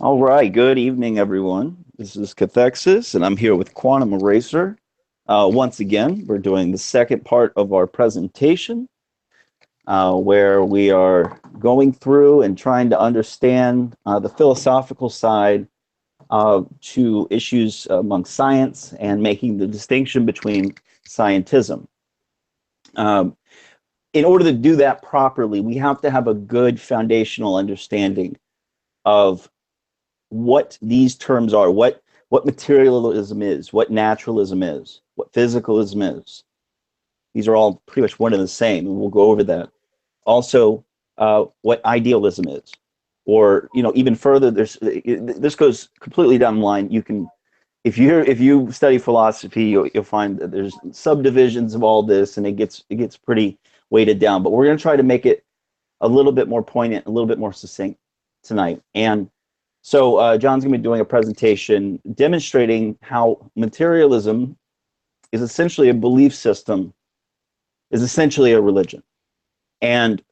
All right, good evening, everyone. This is Cathexis, and I'm here with Quantum Eraser. Once again, we're doing the second part of our presentation, where we are going through and trying to understand the philosophical side to issues among science and making the distinction between scientism. In order to do that properly, we have to have a good foundational understanding of what these terms are, what materialism is, what naturalism is, what physicalism is. These are all pretty much one and the same, and we'll go over that. Also, what idealism is, or even further. This goes completely down the line. You can, if you study philosophy, you'll find that there's subdivisions of all this, and it gets pretty weighted down. But we're going to try to make it a little bit more poignant, a little bit more succinct tonight. And so John's going to be doing a presentation demonstrating how materialism is essentially a belief system, is essentially a religion. And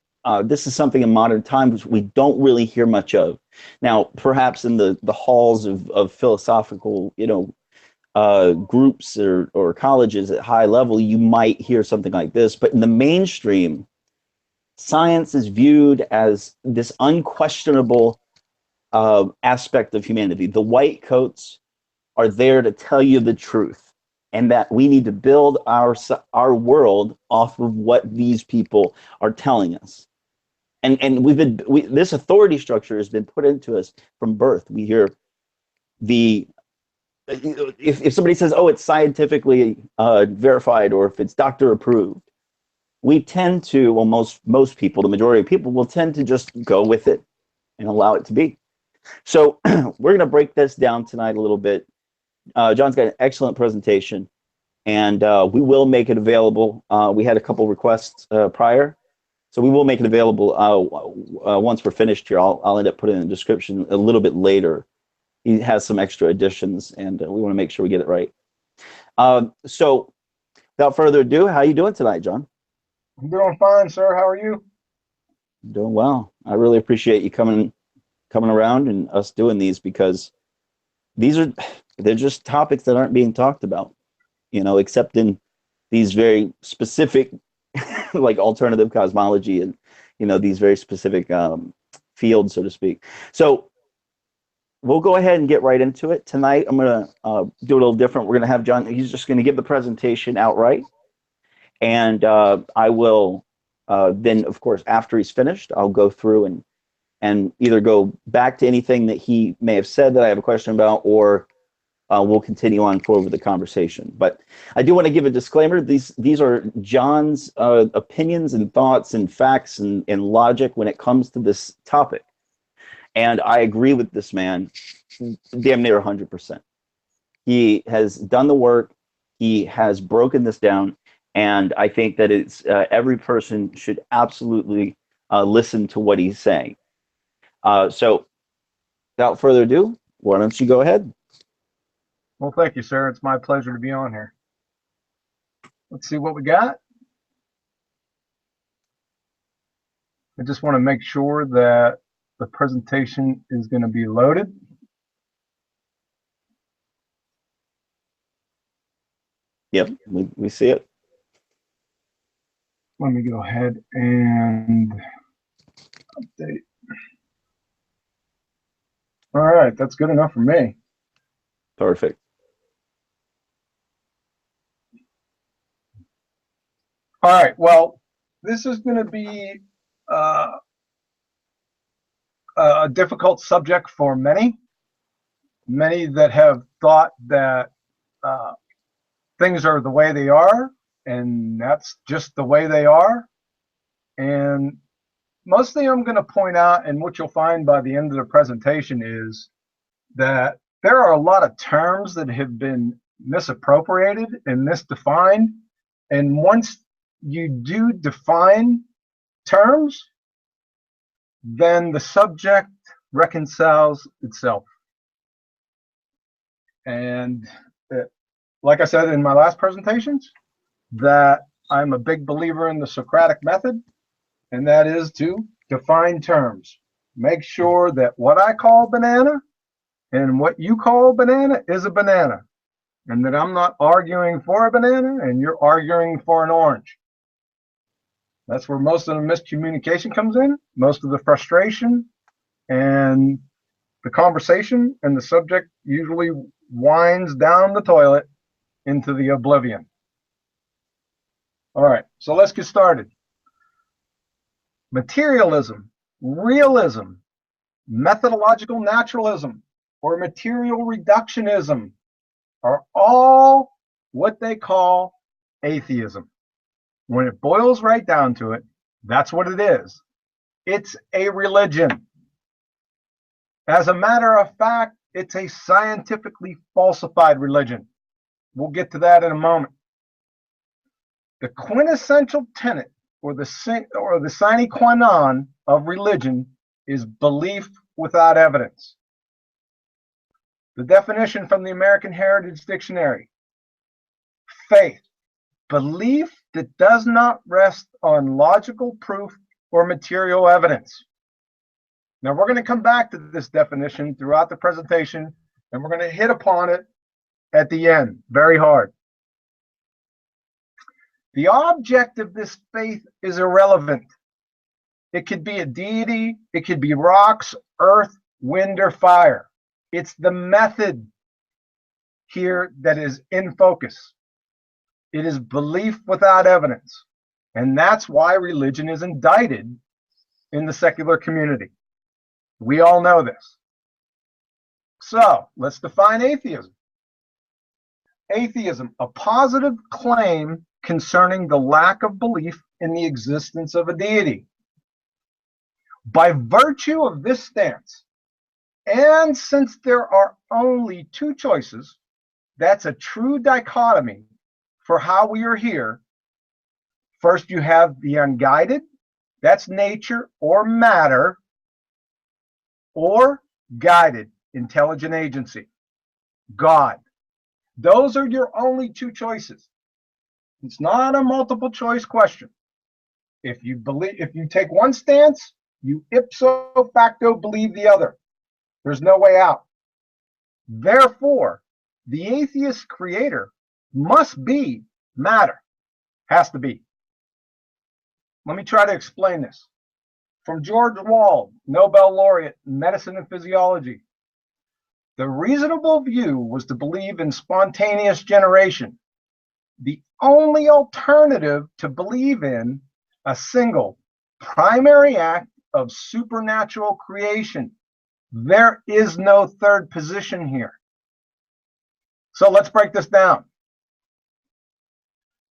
this is something in modern times we don't really hear much of. Now, perhaps in the halls of philosophical, groups or colleges at high level, you might hear something like this. But in the mainstream, science is viewed as this unquestionable aspect of humanity. The white coats are there to tell you the truth, and that we need to build our world off of what these people are telling us. And this authority structure has been put into us from birth. We hear if somebody says, "Oh, it's scientifically verified," or if it's doctor approved, we tend to, well, most people, the majority of people, will tend to just go with it and allow it to be. So we're going to break this down tonight a little bit. John's got an excellent presentation, and we will make it available. We had a couple requests prior, so we will make it available once we're finished here. I'll end up putting in the description a little bit later. He has some extra additions, and we want to make sure we get it right. So without further ado, how are you doing tonight, John? I'm doing fine, sir. How are you? Doing well. I really appreciate you coming around and us doing these, because they're just topics that aren't being talked about, except in these very specific like alternative cosmology and these very specific fields, so to speak. So we'll go ahead and get right into it. Tonight I'm going to do a little different. We're going to have John, he's just going to give the presentation outright, and I will then, of course, after he's finished, I'll go through and either go back to anything that he may have said that I have a question about, or we'll continue on forward with the conversation. But I do want to give a disclaimer. These are John's opinions and thoughts and facts and logic when it comes to this topic. And I agree with this man damn near 100%. He has done the work. He has broken this down. And I think that it's every person should absolutely listen to what he's saying. So without further ado, why don't you go ahead? Well, thank you, sir. It's my pleasure to be on here. Let's see what we got. I just want to make sure that the presentation is going to be loaded. Yep, we see it. Let me go ahead and update. All right, that's good enough for me. Perfect. All right, well, this is going to be a difficult subject for many that have thought that things are the way they are, and that's just the way they are. And mostly I'm going to point out, and what you'll find by the end of the presentation, is that there are a lot of terms that have been misappropriated and misdefined. And once you do define terms, then the subject reconciles itself. And like I said in my last presentations, that I'm a big believer in the Socratic method, and that is to define terms. Make sure that what I call banana and what you call a banana is a banana, and that I'm not arguing for a banana and you're arguing for an orange. That's where most of the miscommunication comes in, most of the frustration, and the conversation and the subject usually winds down the toilet into the oblivion. All right, so let's get started. Materialism, realism, methodological naturalism, or material reductionism are all what they call atheism. When it boils right down to it, that's what it is. It's a religion. As a matter of fact, it's a scientifically falsified religion. We'll get to that in a moment. The quintessential tenet or the sine qua non of religion is belief without evidence. The definition from the American Heritage Dictionary: faith, belief that does not rest on logical proof or material evidence. Now, we're going to come back to this definition throughout the presentation, and we're going to hit upon it at the end very hard. The object of this faith is irrelevant. It could be a deity, it could be rocks, earth, wind, or fire. It's the method here that is in focus. It is belief without evidence. And that's why religion is indicted in the secular community. We all know this. So let's define atheism. Atheism, a positive claim concerning the lack of belief in the existence of a deity. By virtue of this stance, and since there are only two choices, that's a true dichotomy for how we are here. First, you have the unguided, that's nature or matter, or guided, intelligent agency, God. Those are your only two choices. It's not a multiple choice question. If you take one stance, you ipso facto believe the other. There's no way out. Therefore, the atheist creator must be matter. Has to be. Let me try to explain this. From George Wald, Nobel laureate in medicine and physiology. The reasonable view was to believe in spontaneous generation. The only alternative to believe in a single primary act of supernatural creation. There is no third position here. So let's break this down.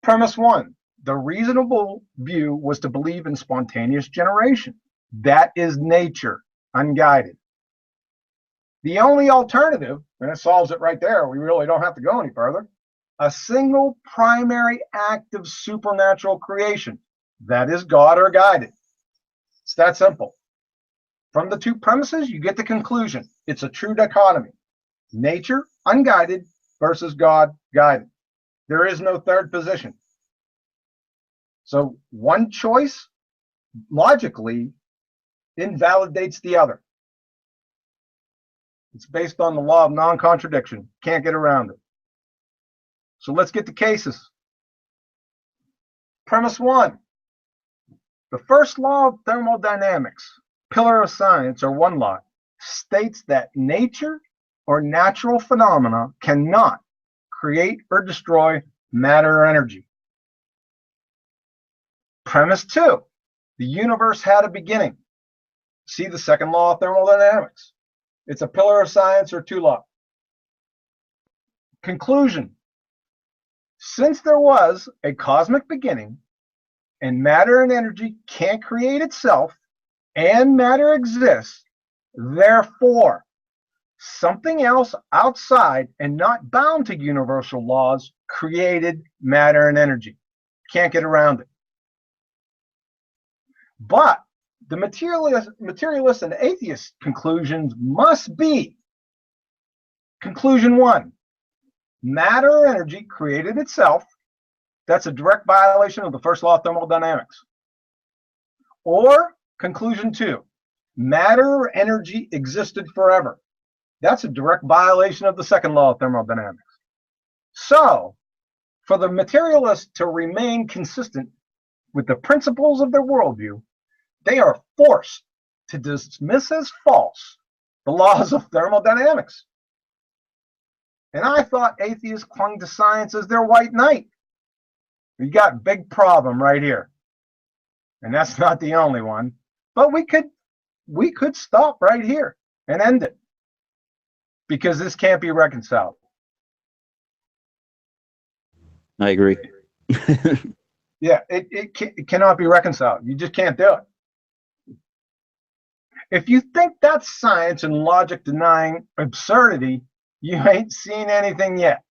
Premise one, the reasonable view was to believe in spontaneous generation. That is nature, unguided. The only alternative, and it solves it right there, we really don't have to go any further, a single primary act of supernatural creation. That is God or guided. It's that simple. From the two premises, you get the conclusion. It's a true dichotomy. Nature, unguided, versus God, guided. There is no third position. So one choice, logically, invalidates the other. It's based on the law of non-contradiction. Can't get around it. So let's get to cases. Premise one. The first law of thermodynamics, pillar of science, or one law, states that nature or natural phenomena cannot create or destroy matter or energy. Premise two. The universe had a beginning. See the second law of thermodynamics. It's a pillar of science or two law. Conclusion. Since there was a cosmic beginning, and matter and energy can't create itself, and matter exists, therefore, something else outside and not bound to universal laws created matter and energy. Can't get around it. But the materialist and atheist conclusions must be: conclusion one, matter or energy created itself. That's a direct violation of the first law of thermodynamics. Or conclusion two, matter or energy existed forever. That's a direct violation of the second law of thermodynamics. So, for the materialist to remain consistent with the principles of their worldview, they are forced to dismiss as false the laws of thermodynamics. And I thought atheists clung to science as their white knight. We got a big problem right here. And that's not the only one. But we could stop right here and end it, because this can't be reconciled. I agree. Yeah, it cannot be reconciled. You just can't do it. If you think that's science and logic denying absurdity, you ain't seen anything yet.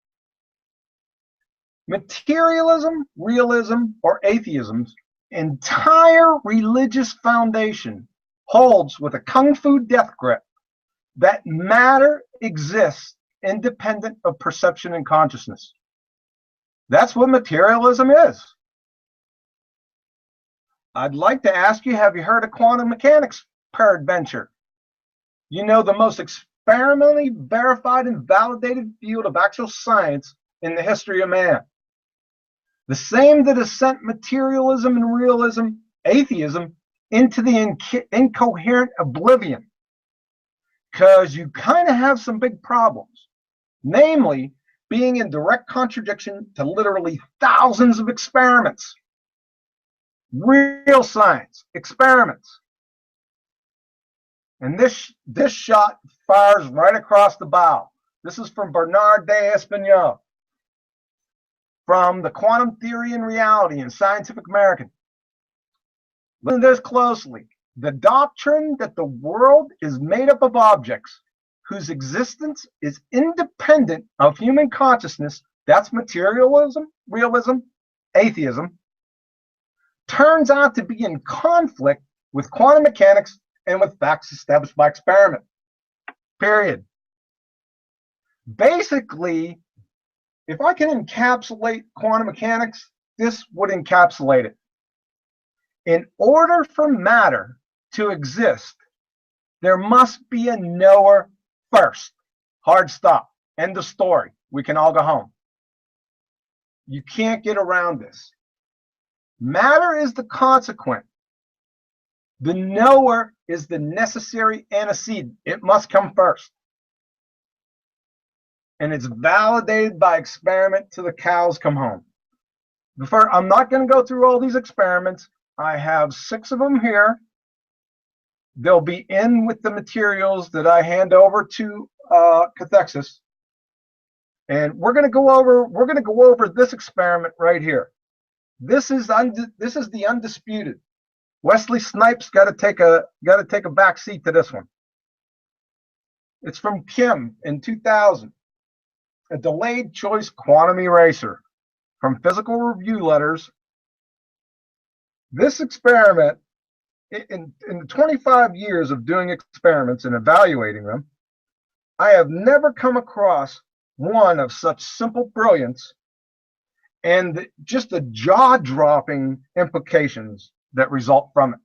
Materialism, realism, or atheism's entire religious foundation holds with a kung fu death grip that matter exists independent of perception and consciousness. That's what materialism is. I'd like to ask you, have you heard of quantum mechanics, peradventure? You know, the most experimentally verified and validated field of actual science in the history of man. The same that has sent materialism and realism, atheism, into the incoherent oblivion. Because you kind of have some big problems. Namely, being in direct contradiction to literally thousands of experiments. Real science, experiments. And this shot fires right across the bow. This is from Bernard de Espinal, from the Quantum Theory and Reality in Scientific American. Listen to this closely. The doctrine that the world is made up of objects whose existence is independent of human consciousness, that's materialism, realism, atheism, turns out to be in conflict with quantum mechanics and with facts established by experiment. Period. Basically, if I can encapsulate quantum mechanics, this would encapsulate it. In order for matter to exist, there must be a knower first. Hard stop. End of story. We can all go home. You can't get around this. Matter is the consequent. The knower is the necessary antecedent. It must come first. And it's validated by experiment till the cows come home. I'm not going to go through all these experiments. I have 6 of them here. They'll be in with the materials that I hand over to Cathexis. And we're going to go over this experiment right here. This is the undisputed. Wesley Snipes got to take a back seat to this one. It's from Kim in 2000. A delayed choice quantum eraser from Physical Review Letters. This experiment, in the 25 years of doing experiments and evaluating them, I have never come across one of such simple brilliance and just the jaw-dropping implications that result from it.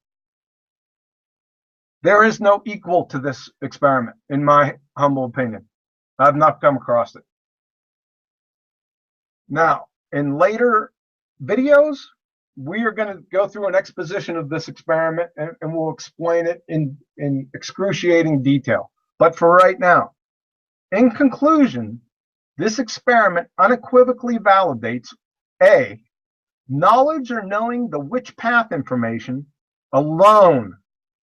There is no equal to this experiment, in my humble opinion. I've not come across it. Now, in later videos, we are going to go through an exposition of this experiment, and we'll explain it in excruciating detail. But for right now, in conclusion, this experiment unequivocally validates A, knowledge or knowing the which path information alone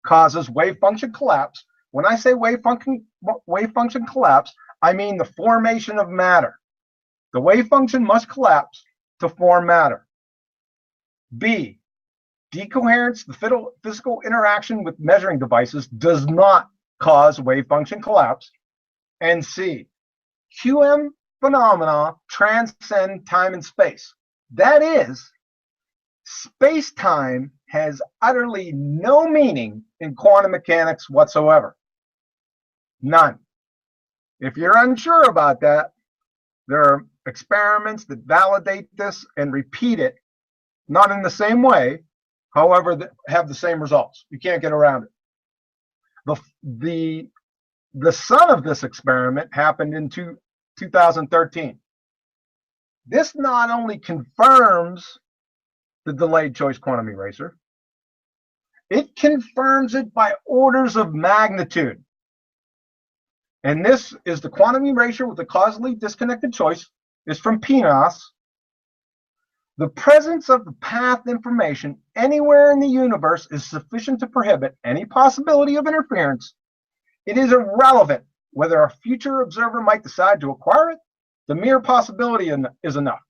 causes wave function collapse. When I say wave function collapse, I mean the formation of matter. The wave function must collapse to form matter. B, decoherence, the physical interaction with measuring devices, does not cause wave function collapse. And C, QM phenomena transcend time and space. That is, space-time has utterly no meaning in quantum mechanics whatsoever. None. If you're unsure about that, there are experiments that validate this and repeat it, not in the same way, however, that have the same results. You can't get around it. The The son of this experiment happened in 2013. This not only confirms the delayed choice quantum eraser, it confirms it by orders of magnitude. And this is the quantum erasure with the causally disconnected choice. Is from Pinos. The presence of the path information anywhere in the universe is sufficient to prohibit any possibility of interference. It is irrelevant whether a future observer might decide to acquire it. The mere possibility is enough.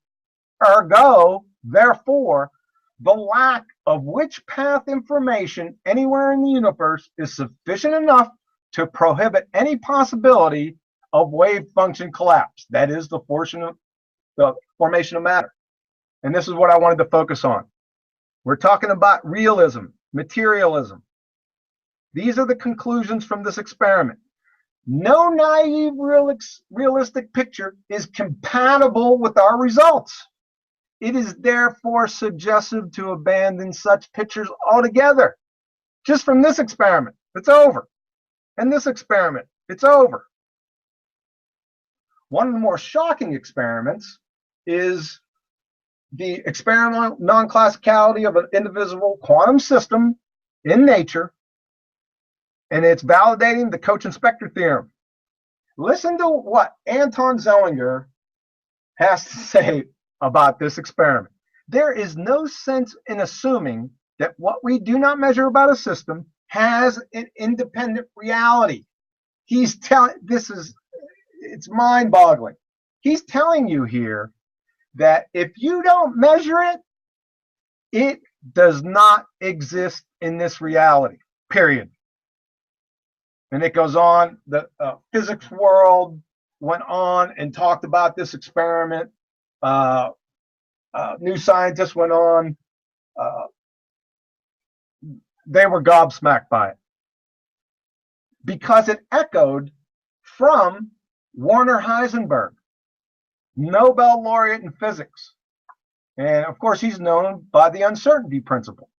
Ergo, therefore, the lack of which path information anywhere in the universe is sufficient enough to prohibit any possibility of wave function collapse. That is the formation of matter. And this is what I wanted to focus on. We're talking about realism, materialism. These are the conclusions from this experiment. No naive realistic picture is compatible with our results. It is therefore suggestive to abandon such pictures altogether. Just from this experiment, it's over. And this experiment, it's over. One of the more shocking experiments is the experimental non-classicality of an indivisible quantum system in nature, and it's validating the Coach-Inspector theorem. Listen to what Anton Zellinger has to say about this experiment. There is no sense in assuming that what we do not measure about a system has an independent reality. He's telling, it's mind-boggling. He's telling you here that if you don't measure it, it does not exist in this reality, period. And it goes on, the physics world went on and talked about this experiment. New Scientists went on. They were gobsmacked by it because it echoed from Werner Heisenberg, Nobel laureate in physics. And of course, he's known by the uncertainty principle.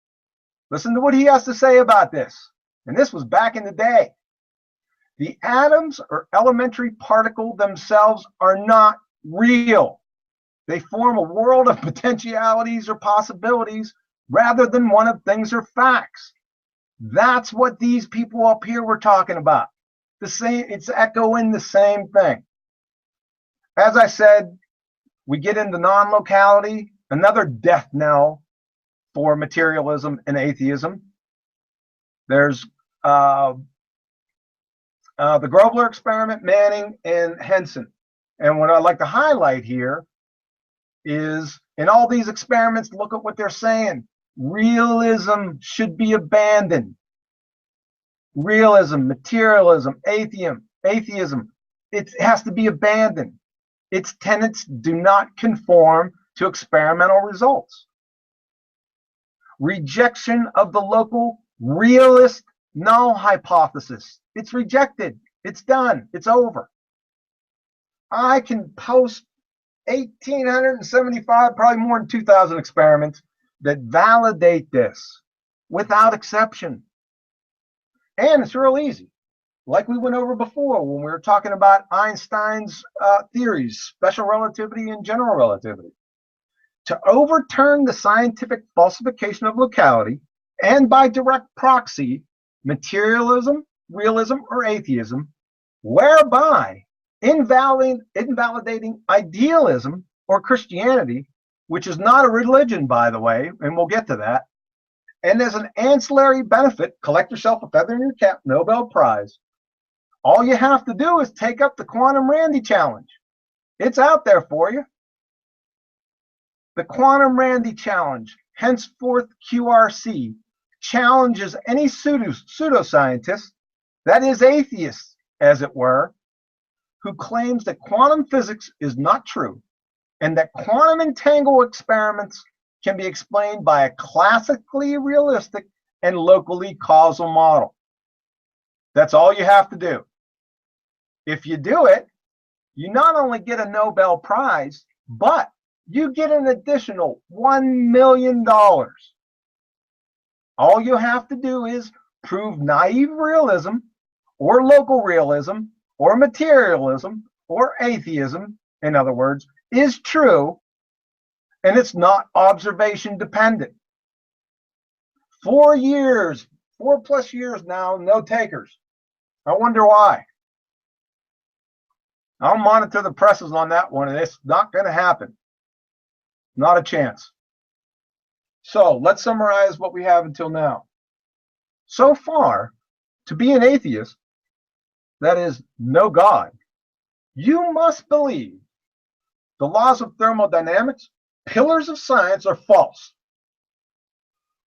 Listen to what he has to say about this. And this was back in the day. The atoms or elementary particle themselves are not real. They form a world of potentialities or possibilities rather than one of things or facts. That's what these people up here were talking about. It's echoing the same thing. As I said, we get into non-locality, another death knell for materialism and atheism. There's the Grobler experiment, Manning, and Henson. And what I'd like to highlight here is in all these experiments, look at what they're saying. Realism should be abandoned. Realism, materialism, atheism, it has to be abandoned. Its tenets do not conform to experimental results. Rejection of the local realist null hypothesis. It's rejected. It's done. It's over. I can post 1,875, probably more than 2,000 experiments that validate this without exception. And it's real easy. Like we went over before when we were talking about Einstein's theories, special relativity and general relativity. To overturn the scientific falsification of locality and by direct proxy, materialism, realism, or atheism, whereby invalidating idealism or Christianity, which is not a religion, by the way, and we'll get to that, and as an ancillary benefit, collect yourself a feather in your cap, Nobel Prize. All you have to do is take up the Quantum Randy Challenge. It's out there for you. The Quantum Randy Challenge, henceforth QRC, challenges any pseudoscientist, that is atheist, as it were, who claims that quantum physics is not true and that quantum entangle experiments can be explained by a classically realistic and locally causal model. That's all you have to do. If you do it, you not only get a Nobel Prize, but you get an additional $1 million. All you have to do is prove naive realism or local realism, or materialism, or atheism, in other words, is true, and it's not observation dependent. 4 years, 4+ years now, no takers. I wonder why. I'll monitor the presses on that one, and it's not going to happen. Not a chance. So let's summarize what we have until now. So far, to be an atheist, that is, no God, you must believe the laws of thermodynamics, pillars of science, are false.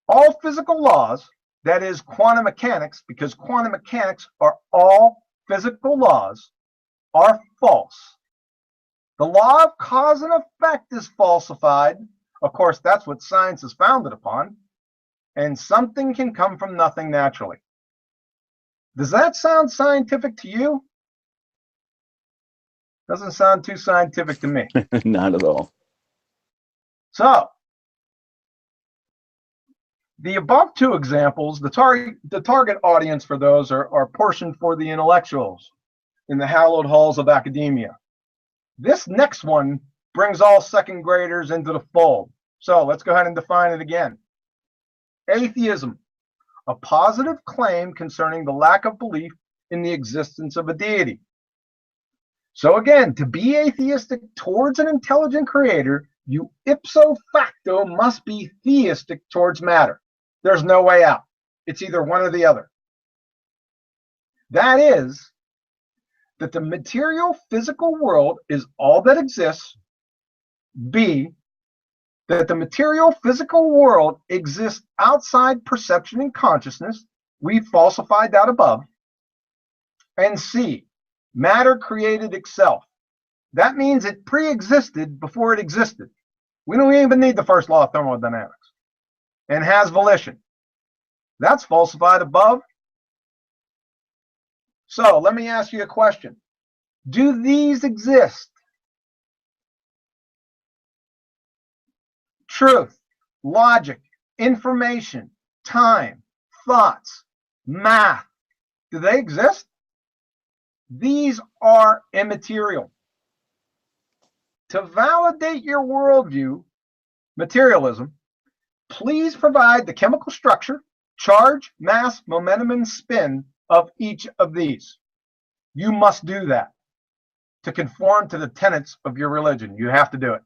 All physical laws, that is, quantum mechanics, because quantum mechanics are all physical laws, are false. The law of cause and effect is falsified. Of course, that's what science is founded upon. And something can come from nothing naturally. Does that sound scientific to you? Doesn't sound too scientific to me. Not at all. So, the above two examples, the target audience for those are portioned for the intellectuals in the hallowed halls of academia. This next one brings all second graders into the fold. So let's go ahead and define it again. Atheism, a positive claim concerning the lack of belief in the existence of a deity. So again, to be atheistic towards an intelligent creator, you ipso facto must be theistic towards matter. There's no way out. It's either one or the other. That is, that the material physical world is all that exists. B, that the material physical world exists outside perception and consciousness. We falsified that above. And C, matter created itself. That means it pre-existed before it existed. We don't even need the first law of thermodynamics. And has volition. That's falsified above. So let me ask you a question. Do these exist? Truth, logic, information, time, thoughts, math. Do they exist? These are immaterial. To validate your worldview, materialism, please provide the chemical structure, charge, mass, momentum, and spin of each of these. You must do that to conform to the tenets of your religion. You have to do it.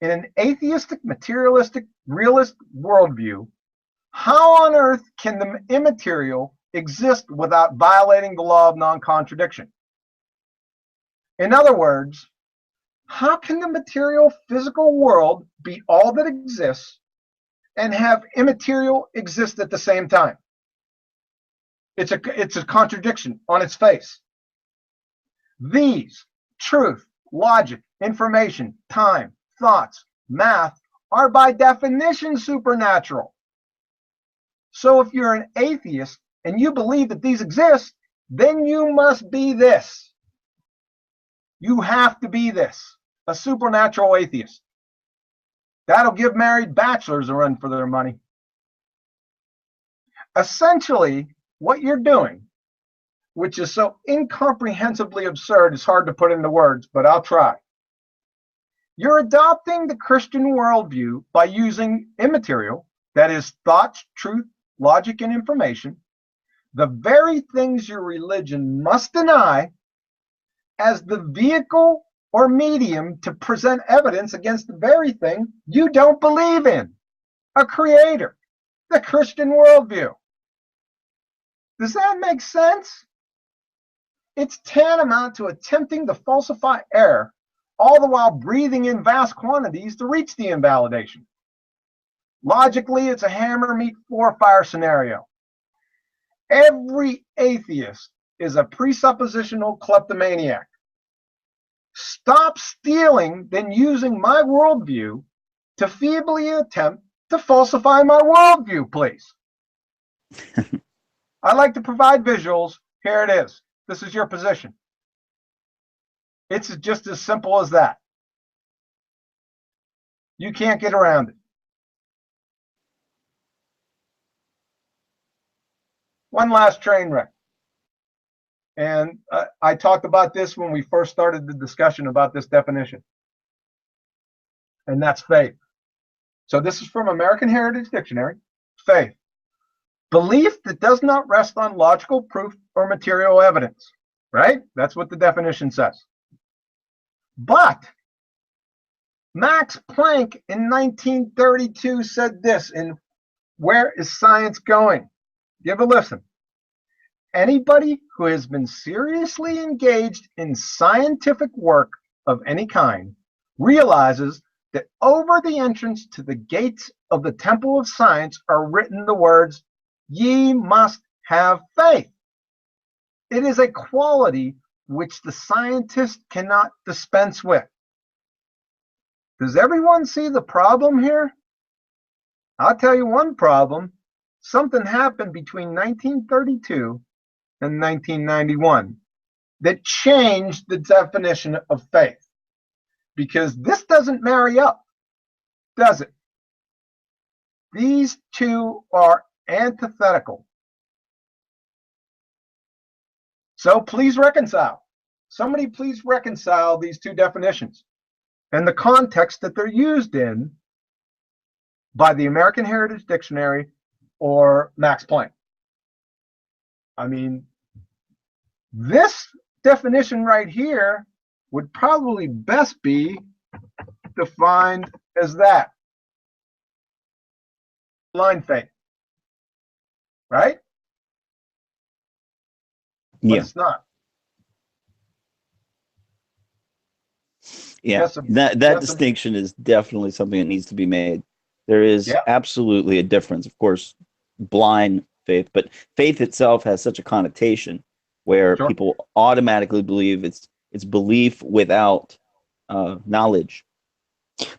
In an atheistic, materialistic, realist worldview, how on earth can the immaterial exist without violating the law of non-contradiction? In other words, how can the material physical world be all that exists and have immaterial exist at the same time? It's a contradiction on its face. These, truth, logic, information, time, thoughts, math, are by definition supernatural. So if you're an atheist and you believe that these exist, then you must be this. You have to be this, a supernatural atheist. That'll give married bachelors a run for their money. Essentially, what you're doing, which is so incomprehensibly absurd, it's hard to put into words, but I'll try. You're adopting the Christian worldview by using immaterial, that is, thoughts, truth, logic, and information, the very things your religion must deny, as the vehicle or medium to present evidence against the very thing you don't believe in, a creator, the Christian worldview. Does that make sense? It's tantamount to attempting to falsify air, all the while breathing in vast quantities to reach the invalidation. Logically, it's a hammer meet floor fire scenario. Every atheist is a presuppositional kleptomaniac. Stop stealing, then using my worldview to feebly attempt to falsify my worldview, please. I like to provide visuals. Here it is. This is your position. It's just as simple as that. You can't get around it. One last train wreck. And I talked about this when we first started the discussion about this definition. And that's faith. So this is from American Heritage Dictionary. Faith. Belief that does not rest on logical proof or material evidence. Right? That's what the definition says. But Max Planck in 1932 said this in Where is Science Going? Give a listen. Anybody who has been seriously engaged in scientific work of any kind realizes that over the entrance to the gates of the temple of science are written the words, "Ye must have faith." It is a quality which the scientist cannot dispense with. Does everyone see the problem here? I'll tell you one problem. Something happened between 1932 and 1991 that changed the definition of faith. Because this doesn't marry up, does it? These two are antithetical. So please reconcile. Somebody please reconcile these two definitions and the context that they're used in by the American Heritage Dictionary or Max Planck. I mean, this definition right here would probably best be defined as that. Blind faith. Right? Yeah. But it's not. Yeah. That distinction is definitely something that needs to be made. There is absolutely a difference. Of course, blind faith, but faith itself has such a connotation where people automatically believe it's belief without knowledge.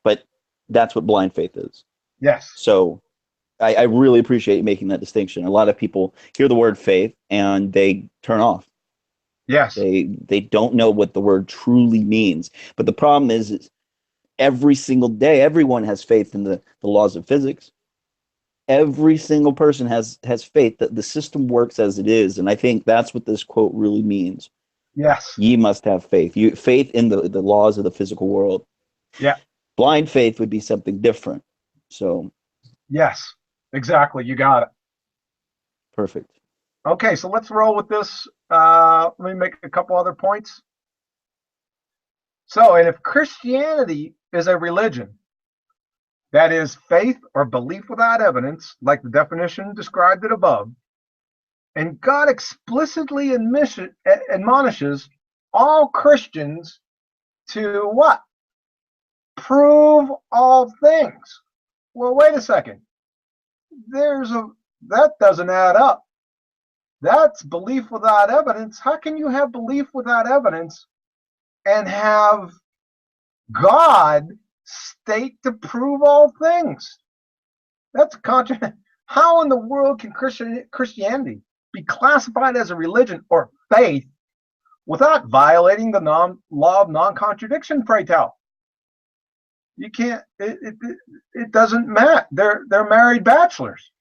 But that's what blind faith is. Yes. So I really appreciate you making that distinction. A lot of people hear the word faith and they turn off. Yes. They don't know what the word truly means. But the problem is every single day, everyone has faith in the laws of physics. Every single person has faith that the system works as it is. And I think that's what this quote really means. Yes. Ye must have faith. Faith in the laws of the physical world. Yeah. Blind faith would be something different. So. Yes, exactly. You got it. Perfect. Okay, so let's roll with this. Let me make a couple other points. So, and if Christianity is a religion, that is faith or belief without evidence, like the definition described it above, and God explicitly admonishes all Christians to what? Prove all things. Well, wait a second. That doesn't add up. That's belief without evidence. How can you have belief without evidence and have God state to prove all things? That's contradiction. How in the world can Christianity be classified as a religion or faith without violating the law of non-contradiction, pray tell? You can't. It doesn't matter. They're married bachelors.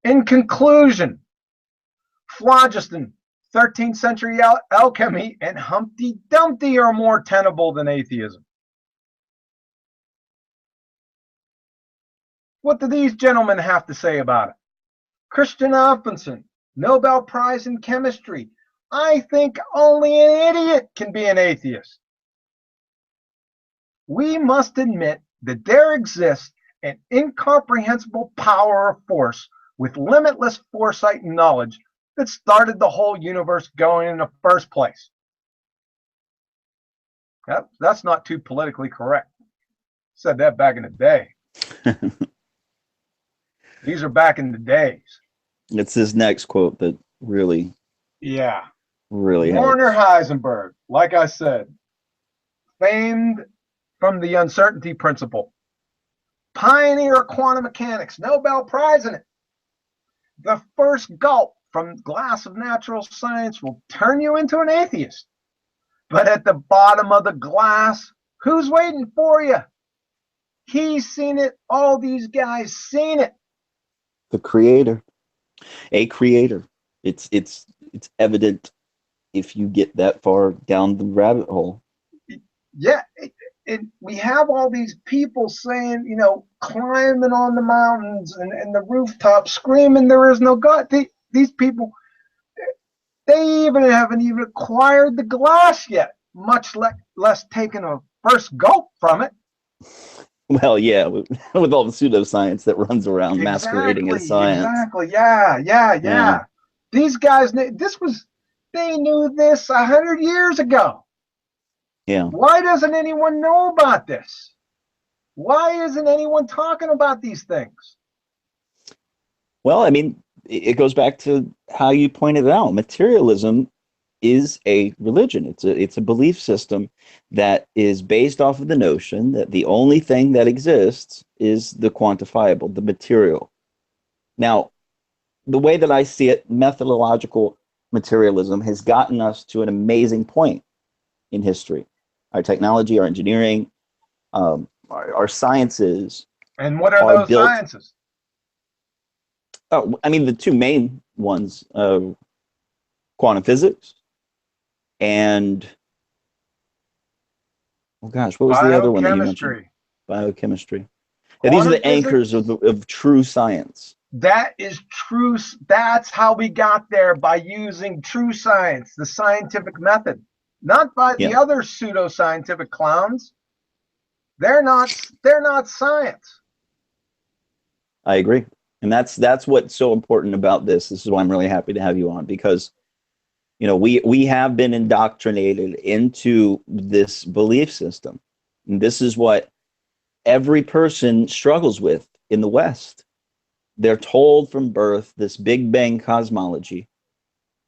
In conclusion, phlogiston, 13th century alchemy, and Humpty Dumpty are more tenable than atheism. What do these gentlemen have to say about it? Christian Alfonson, Nobel Prize in Chemistry. I think only an idiot can be an atheist. We must admit that there exists an incomprehensible power or force with limitless foresight and knowledge that started the whole universe going in the first place. That's not too politically correct. Said that back in the day. These are back in the days. It's this next quote that really, really Werner helps. Heisenberg, like I said, famed from the uncertainty principle, pioneer of quantum mechanics, Nobel Prize in it. The first gulp from glass of natural science will turn you into an atheist. But at the bottom of the glass, who's waiting for you? He's seen it. All these guys seen it. The creator. A creator. It's evident if you get that far down the rabbit hole. Yeah, we have all these people saying, climbing on the mountains and the rooftops, screaming there is no God. These people, they even haven't even acquired the glass yet, much less taken a first gulp from it. Well, yeah, with all the pseudoscience that runs around masquerading as science. Exactly. Yeah, yeah, Yeah, yeah. These guys, they knew this 100 years ago. yeah. Why doesn't anyone know about this? Why isn't anyone talking about these things? Well, I mean, it goes back to how you pointed out. Materialism is a religion. It's a belief system that is based off of the notion that the only thing that exists is the quantifiable, the material. Now, the way that I see it, methodological materialism has gotten us to an amazing point in history. Our technology, our engineering, our sciences And what are are those built. sciences? Oh, I mean, the two main ones, quantum physics and, oh gosh, what was the other one that you mentioned? Biochemistry. Biochemistry. Yeah, these are Quantum the anchors physics. of true science. That is true. That's how we got there, by using true science, the scientific method, not by the Yeah, other pseudoscientific clowns. They're not science. I agree. And that's what's so important about this. This is why I'm really happy to have you on, because we have been indoctrinated into this belief system. And this is what every person struggles with in the West. They're told from birth this Big Bang cosmology,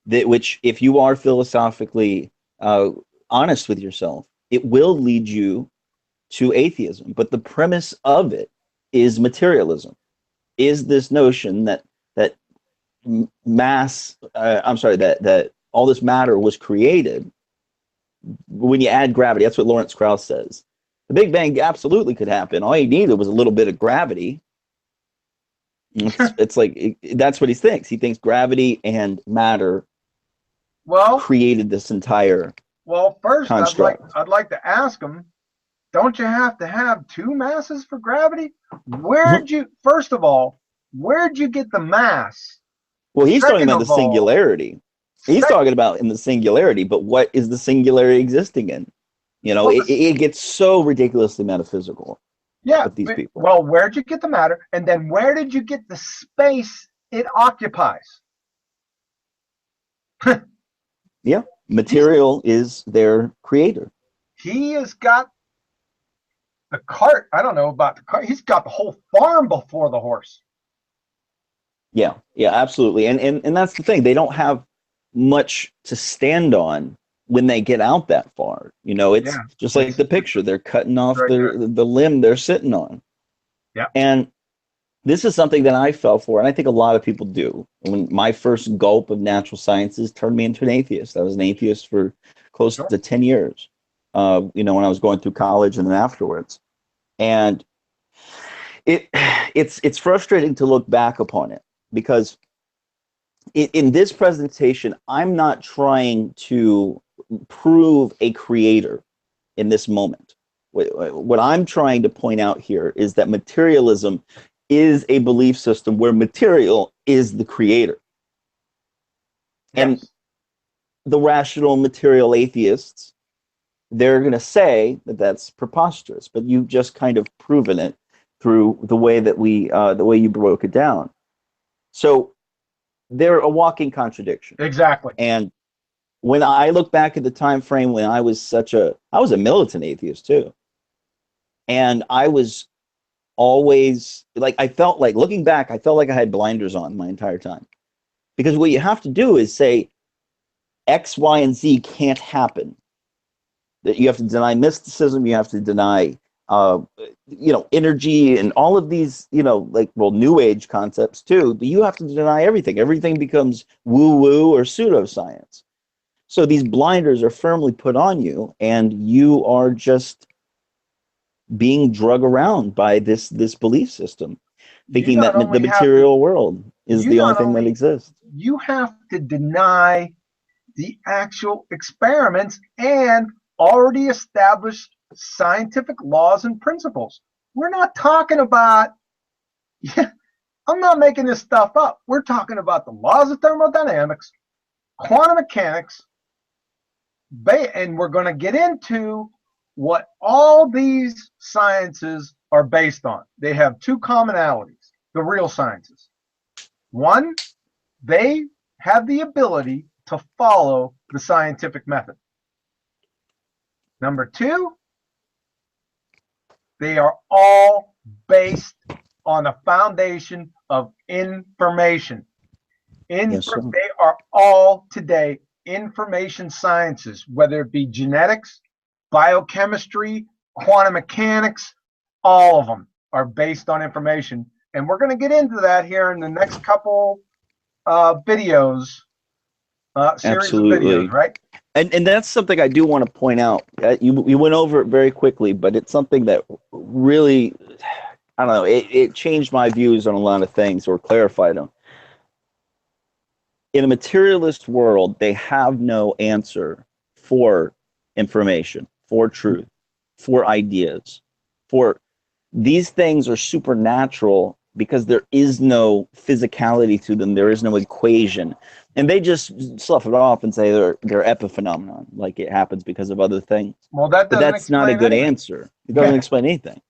that which, if you are philosophically honest with yourself, it will lead you to atheism. But the premise of it is materialism. Is this notion that mass, I'm sorry, that all this matter was created when you add gravity. That's what Lawrence Krauss says. The Big Bang absolutely could happen. All you needed was a little bit of gravity. It's like that's what he thinks. He thinks gravity and matter Well, created this entire first construct. I'd like to ask them. Don't you have to have two masses for gravity? First of all, where'd you get the mass? Well, he's talking Second about the of all, singularity. He's sec, talking about in the singularity, but what is the singularity existing in? well, It gets so ridiculously metaphysical yeah. with these people. Well, where'd you get the matter? And then where did you get the space it occupies? Yeah, He's material is their creator. he has got the cart. I don't know about the cart. He's got the whole farm before the horse. Yeah, yeah, absolutely. And that's the thing. They don't have much to stand on when they get out that far. It's Yeah, just like it's the picture. They're cutting off right there. the limb they're sitting on. Yeah. And this is something that I fell for, and I think a lot of people do. When my first gulp of natural sciences turned me into an atheist. I was an atheist for close Sure. to 10 years, when I was going through college and then afterwards. And it's frustrating to look back upon it, because in this presentation, I'm not trying to prove a creator in this moment. What I'm trying to point out here is that materialism is a belief system where material is the creator. And Yes. the rational material atheists, they're going to say that that's preposterous, but you've just kind of proven it through the way that the way you broke it down. So they're a walking contradiction. Exactly. And when I look back at the time frame when I was a militant atheist too. And I was always like, I felt like, looking back, I felt like I had blinders on my entire time. Because what you have to do is say X, Y, and Z can't happen. That you have to deny mysticism, you have to deny energy and all of these, new age concepts too, but you have to deny everything. Everything becomes woo-woo or pseudoscience. So these blinders are firmly put on you, and you are just being drug around by this belief system, You thinking that not the only have to material world. is you the only not thing that only, exists. you have to deny the actual experiments and already established scientific laws and principles. We're not talking about, I'm not making this stuff up. We're talking about the laws of thermodynamics, quantum mechanics, and we're going to get into what all these sciences are based on. They have two commonalities, the real sciences. One, they have the ability to follow the scientific method. Number two, they are all based on a foundation of information. Yes, sir. They are all today information sciences, whether it be genetics, biochemistry, quantum mechanics, all of them are based on information. And we're going to get into that here in the next couple videos, series Absolutely. of videos, right? And that's something I do want to point out. You went over it very quickly, but it's something that really, I don't know, it changed my views on a lot of things or clarified them. In a materialist world, they have no answer for information, for truth, for ideas, for these things are supernatural because there is no physicality to them. There is no equation. And they just slough it off and say they're epiphenomenon, like it happens because of other things. Well, that But doesn't that's not a good anything. answer. It doesn't explain anything.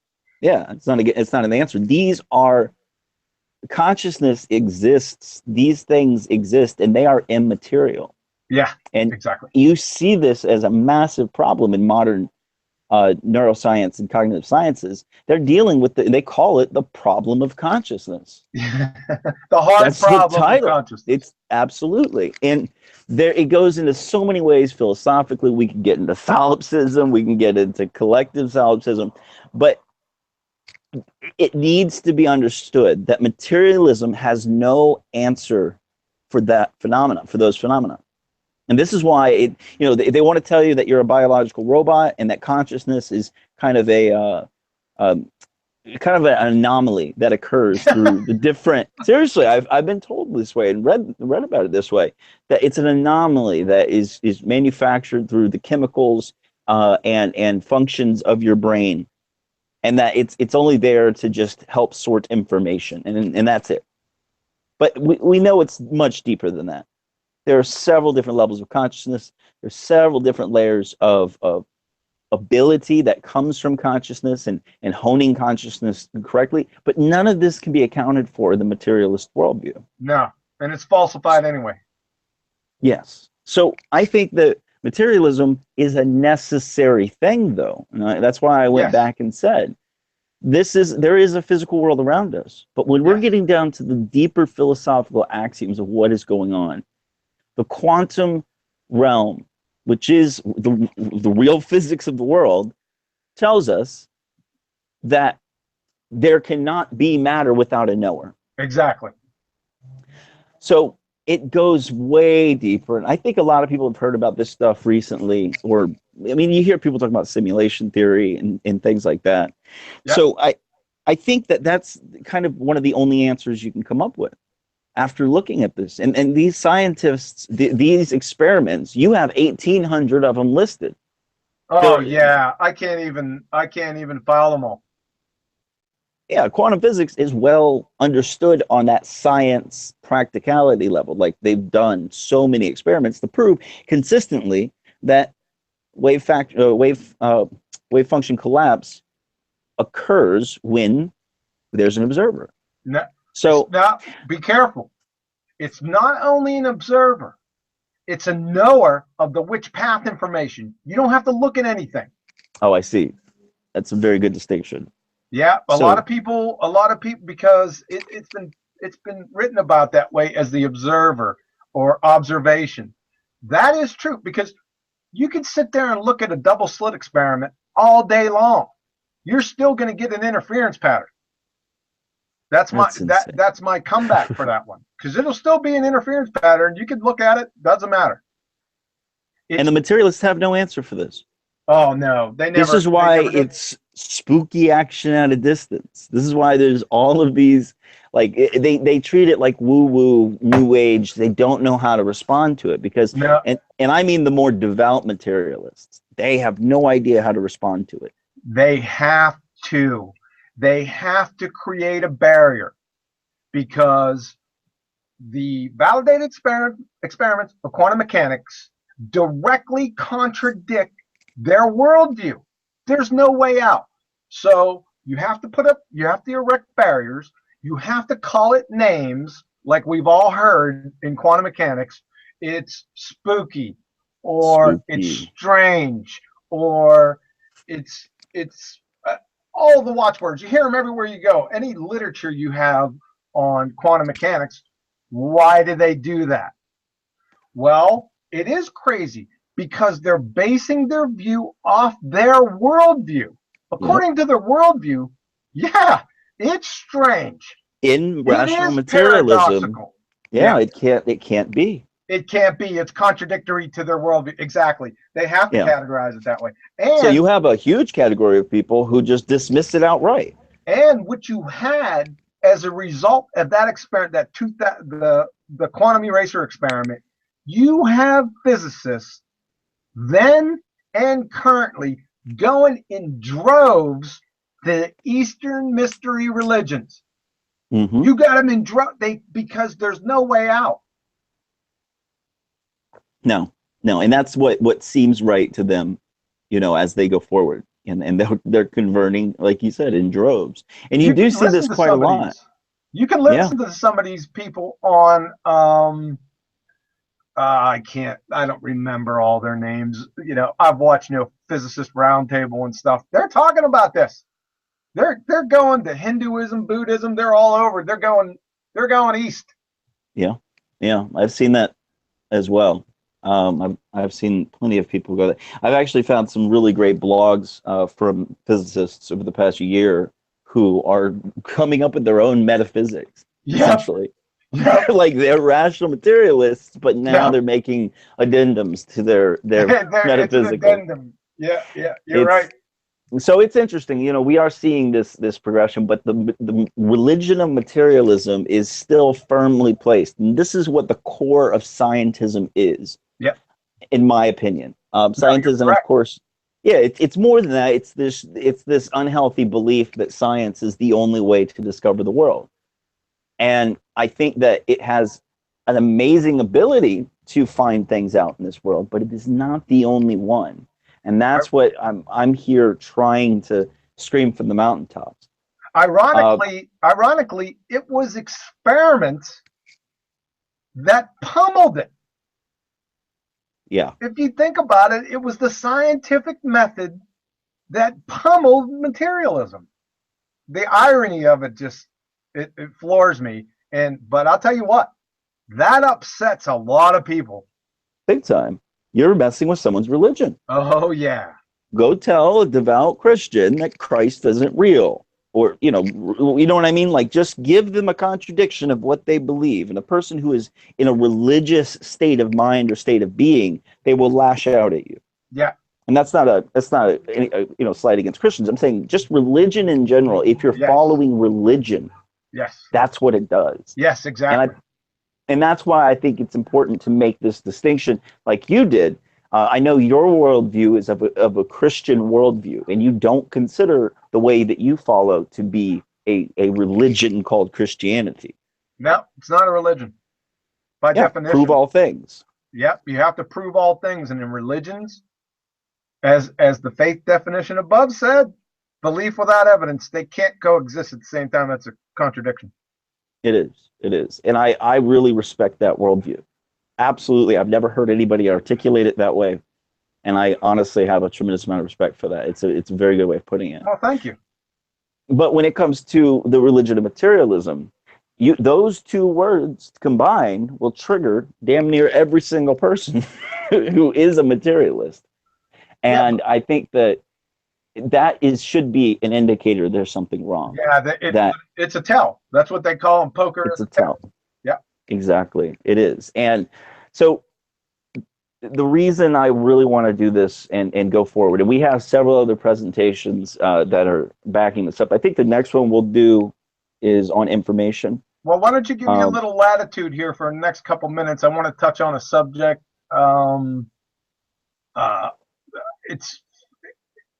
Yeah, it's not an answer. These are, consciousness exists. These things exist, and they are immaterial. Yeah, And exactly. you see this as a massive problem in modern neuroscience and cognitive sciences. They're dealing with they call it the problem of consciousness. The hard That's problem the title. of consciousness. It's absolutely. And there it goes into so many ways philosophically. We can get into solipsism, we can get into collective solipsism, but it needs to be understood that materialism has no answer for that phenomena, for those phenomena. And this is why they want to tell you that you're a biological robot and that consciousness is kind of an anomaly that occurs through the different. Seriously, I've been told this way and read about it this way, that it's an anomaly that is manufactured through the chemicals and functions of your brain, and that it's only there to just help sort information, and that's it. But we know it's much deeper than that. There are several different levels of consciousness. There's several different layers of ability that comes from consciousness and honing consciousness correctly. But none of this can be accounted for in the materialist worldview. No, and it's falsified anyway. Yes. So I think that materialism is a necessary thing, though. And that's why I went back and said, there is a physical world around us. But when we're getting down to the deeper philosophical axioms of what is going on, the quantum realm, which is the real physics of the world, tells us that there cannot be matter without a knower. Exactly. So it goes way deeper. And I think a lot of people have heard about this stuff recently, or, I mean, you hear people talk about simulation theory and things like that. Yep. So I think that's kind of one of the only answers you can come up with after looking at this. And these scientists, these experiments, you have 1,800 of them listed. Oh, yeah. I can't even file them all. Yeah, quantum physics is well understood on that science practicality level. Like, they've done so many experiments to prove consistently that wave function collapse occurs when there's an observer. So now, be careful. It's not only an observer, it's a knower of the which path information. You don't have to look at anything. Oh, I see. That's a very good distinction. Yeah, a lot of people, because it's been written about that way as the observer or observation. That is true, because you can sit there and look at a double slit experiment all day long. You're still going to get an interference pattern. That's my comeback for that one, because it'll still be an interference pattern. You can look at it, doesn't matter. And the materialists have no answer for this. Oh no, they never. This is why it's spooky action at a distance. This is why there's all of these Like they treat it like woo woo new age. They don't know how to respond to it because No, and I mean the more devout materialists. They have no idea how to respond to it. they have to. They have to create a barrier because the validated experiments of quantum mechanics directly contradict their worldview. There's no way out. So you have to erect barriers. You have to call it names, like we've all heard in quantum mechanics. It's spooky, or it's Spooky. strange, or it's all the watchwords. You hear them everywhere you go. Any literature you have on quantum mechanics, why do they do that? Well, it is crazy because they're basing their view off their worldview. Yep. According to their worldview, yeah, it's strange. In It rational is materialism, paradoxical. yeah, it can't be. It can't be. It's contradictory to their worldview. Exactly. They have to Yeah. categorize it that way. So And you have a huge category of people who just dismiss it outright. and what you had as a result of that experiment, the quantum eraser experiment, you have physicists then and currently going in droves to Eastern mystery religions. Mm-hmm. You got them in droves because there's no way out. No, and that's what seems right to them, as they go forward, and they're converting, like you said, in droves. And you do see this quite a lot. You can listen to some of these people on I don't remember all their names. I've watched physicist roundtable and stuff. They're talking about this. They're going to Hinduism, Buddhism. They're all over. They're going east. Yeah, I've seen that as well. I've seen plenty of people go there. I've actually found some really great blogs from physicists over the past year who are coming up with their own metaphysics, essentially. Yep. Like they're rational materialists, but now they're making addendums to their metaphysical. Addendum. Yeah, you're right. So it's interesting, we are seeing this progression, but the religion of materialism is still firmly placed. And this is what the core of scientism is. Yep. In my opinion. Scientism, of course, it's more than that. It's this unhealthy belief that science is the only way to discover the world. And I think that it has an amazing ability to find things out in this world, but it is not the only one. And that's what I'm here trying to scream from the mountaintops. Ironically, it was experiments that pummeled it. Yeah. If you think about it, it was the scientific method that pummeled materialism. The irony of it it floors me. But I'll tell you what, that upsets a lot of people. Big time. You're messing with someone's religion. Oh, yeah. Go tell a devout Christian that Christ isn't real. Or, you know what I mean? Like, just give them a contradiction of what they believe. And a person who is in a religious state of mind or state of being, they will lash out at you. Yeah. And that's not a slight against Christians. I'm saying just religion in general. If you're following religion, that's what it does. Yes, exactly. And that's why I think it's important to make this distinction, like you did. I know your worldview is of a Christian worldview, and you don't consider the way that you follow to be a religion called Christianity. No, it's not a religion. By definition. Prove all things. Yep, you have to prove all things. And in religions, as the faith definition above said, belief without evidence, they can't coexist at the same time. That's a contradiction. It is. And I really respect that worldview. Absolutely. I've never heard anybody articulate it that way. And I honestly have a tremendous amount of respect for that. It's a very good way of putting it. Oh, thank you. But when it comes to the religion of materialism, those two words combined will trigger damn near every single person who is a materialist. And I think that should be an indicator there's something wrong. Yeah, it's a tell. That's what they call them, poker. It's a tell. Yeah, exactly. It is. And so the reason I really want to do this and go forward, and we have several other presentations that are backing this up. I think the next one we'll do is on information. Well, why don't you give me a little latitude here for the next couple minutes? I want to touch on a subject.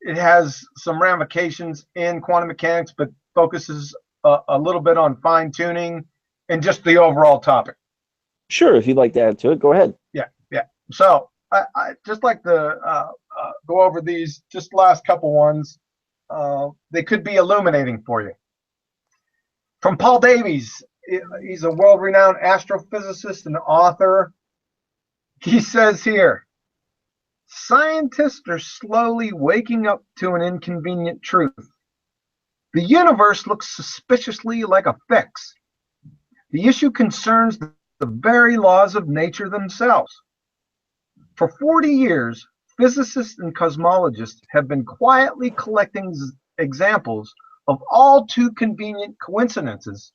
It has some ramifications in quantum mechanics, but focuses a little bit on fine tuning and just the overall topic. Sure, if you'd like to add to it, go ahead. Yeah. So I just like to go over these just last couple ones. They could be illuminating for you. From Paul Davies, he's a world-renowned astrophysicist and author. He says here, scientists are slowly waking up to an inconvenient truth. The universe looks suspiciously like a fix. The issue concerns the very laws of nature themselves. For 40 years, physicists and cosmologists have been quietly collecting examples of all too convenient coincidences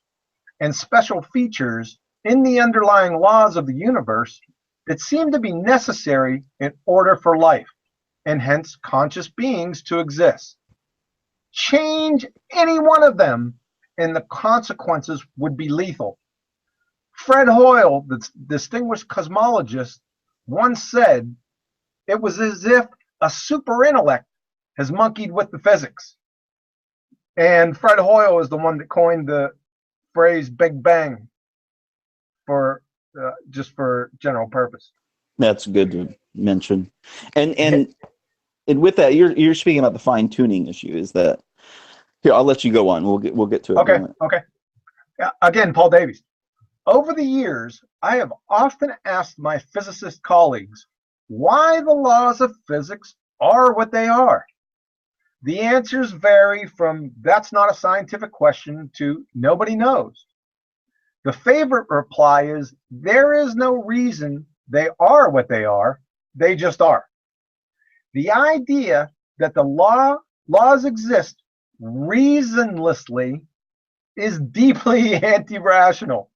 and special features in the underlying laws of the universe that seem to be necessary in order for life, and hence conscious beings, to exist. Change any one of them, and the consequences would be lethal. Fred Hoyle, the distinguished cosmologist, once said, it was as if a super intellect has monkeyed with the physics. And Fred Hoyle is the one that coined the phrase Big Bang for just for general purpose. That's good to mention. And with that, you're speaking about the fine tuning issue. Is that here? I'll let you go on. We'll get to it. Okay. Again, Paul Davies. Over the years, I have often asked my physicist colleagues why the laws of physics are what they are. The answers vary from that's not a scientific question to nobody knows. The favorite reply is there is no reason they are what they are, they just are. The idea that the laws exist reasonlessly is deeply anti-rational.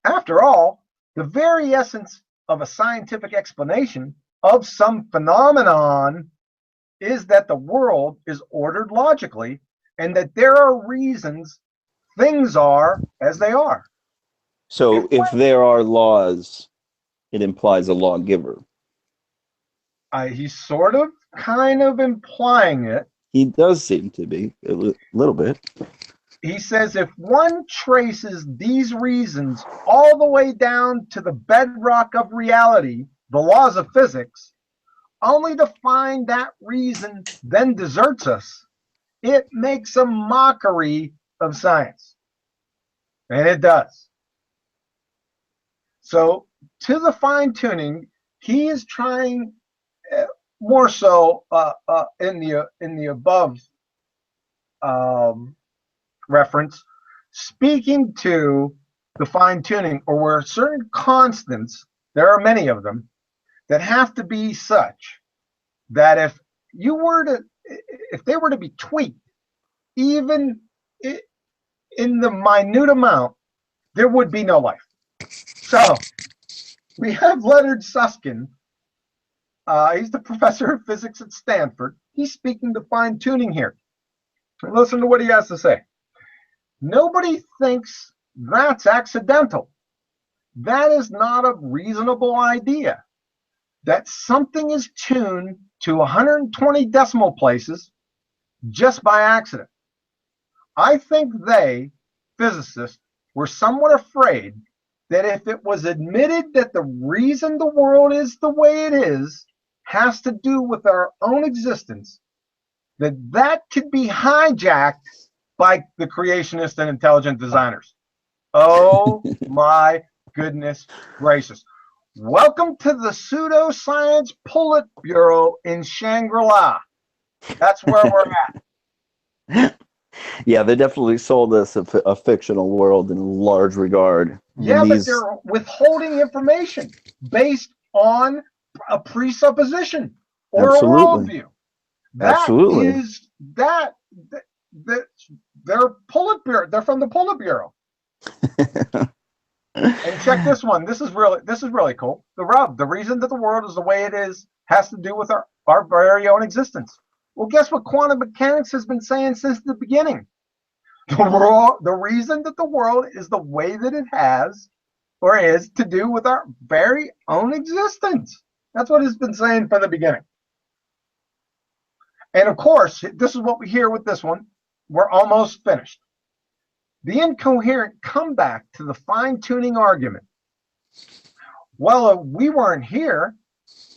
After all, the very essence of a scientific explanation of some phenomenon is that the world is ordered logically and that there are reasons things are as they are. So if there are laws, it implies a lawgiver. He's sort of kind of implying it. He does seem to be a little bit. He says if one traces these reasons all the way down to the bedrock of reality, the laws of physics, only to find that reason then deserts us, it makes a mockery of science. And it does. So to the fine-tuning, he is trying more so in the above reference, speaking to the fine-tuning, or where certain constants, there are many of them, that have to be such that if they were to be tweaked, even in the minute amount, there would be no life. So we have Leonard Susskind. He's the professor of physics at Stanford. He's speaking to fine-tuning here. Listen to what he has to say. Nobody thinks that's accidental. That is not a reasonable idea. That something is tuned to 120 decimal places just by accident. I think they, physicists, were somewhat afraid that if it was admitted that the reason the world is the way it is has to do with our own existence, that could be hijacked by the creationist and intelligent designers. Oh my goodness gracious. Welcome to the pseudoscience Politburo in Shangri-La. That's where we're at. Yeah, they definitely sold us a fictional world in a large regard. Yeah, but they're withholding information based on a presupposition or Absolutely. a worldview. Absolutely. They're Politburo. They're from the Politburo. And check this one. This is really cool. The reason that the world is the way it is has to do with our very own existence. Well, guess what quantum mechanics has been saying since the beginning? The reason that the world is the way that it has or is to do with our very own existence. That's what it's been saying from the beginning. And of course, this is what we hear with this one. We're almost finished. The incoherent comeback to the fine-tuning argument. Well, if we weren't here,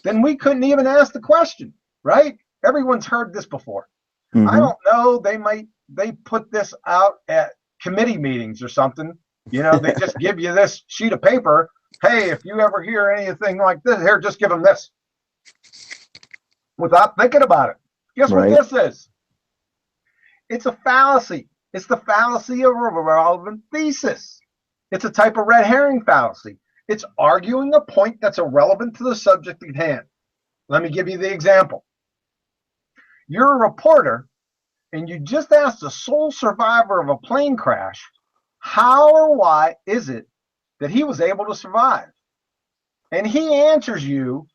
then we couldn't even ask the question, right? Everyone's heard this before. Mm-hmm. I don't know. They put this out at committee meetings or something. You know, they just give you this sheet of paper. Hey, if you ever hear anything like this, here, just give them this. Without thinking about it. Guess what this is? It's a fallacy. It's the fallacy of a relevant thesis. It's a type of red herring fallacy. It's arguing a point that's irrelevant to the subject at hand. Let me give you the example. You're a reporter, and you just asked the sole survivor of a plane crash, how or why is it that he was able to survive? And he answers you,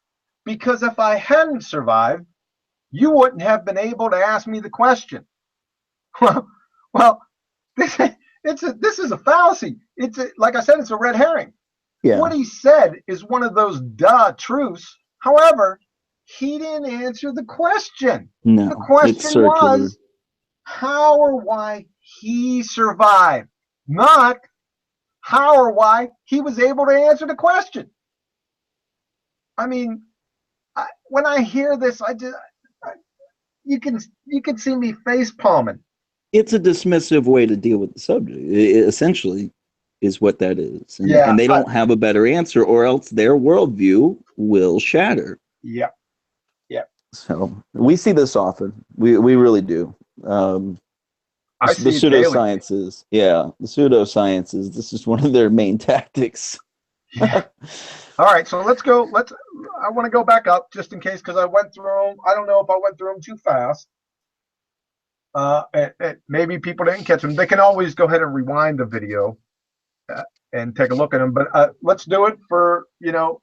because if I hadn't survived, you wouldn't have been able to ask me the question. Well, this is a fallacy. Like I said, it's a red herring. Yeah. What he said is one of those truths. However, he didn't answer the question. No, the question was how or why he survived, not how or why he was able to answer the question. I mean, when I hear this, you can see me face palming. It's a dismissive way to deal with the subject. It essentially is what that is. And they don't have a better answer, or else their worldview will shatter. Yeah. So we see this often. We really do. The pseudosciences. Yeah, the pseudosciences. This is one of their main tactics. Yeah. All right, so let's go. I want to go back up just in case, because I went through them. I don't know if I went through them too fast. Maybe people didn't catch them. They can always go ahead and rewind the video and take a look at them. But let's do it for you.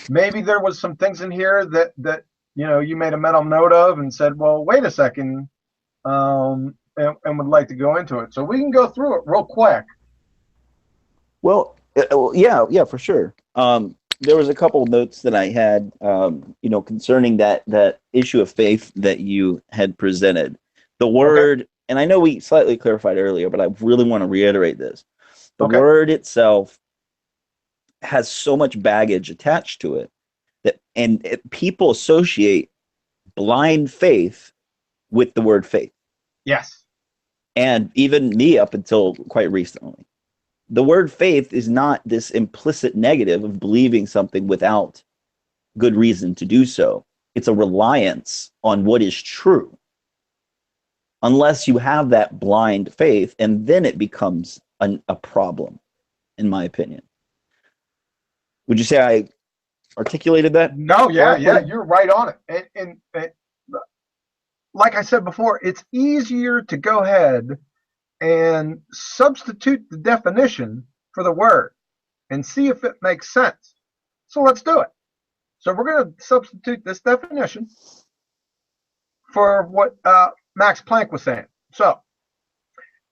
Maybe there was some things in here that you made a mental note of and said, well, wait a second, and would like to go into it. So we can go through it real quick. Well, yeah, for sure. There was a couple of notes that I had, concerning that issue of faith that you had presented. The word, and I know we slightly clarified earlier, but I really want to reiterate this. The word itself has so much baggage attached to it that people associate blind faith with the word faith. Yes. And even me up until quite recently. The word faith is not this implicit negative of believing something without good reason to do so. It's a reliance on what is true. Unless you have that blind faith, and then it becomes a problem, in my opinion. Would you say I articulated that? No, yeah, you're right on it. And like I said before, it's easier to go ahead and substitute the definition for the word and see if it makes sense. So let's do it. So we're going to substitute this definition for what Max Planck was saying. So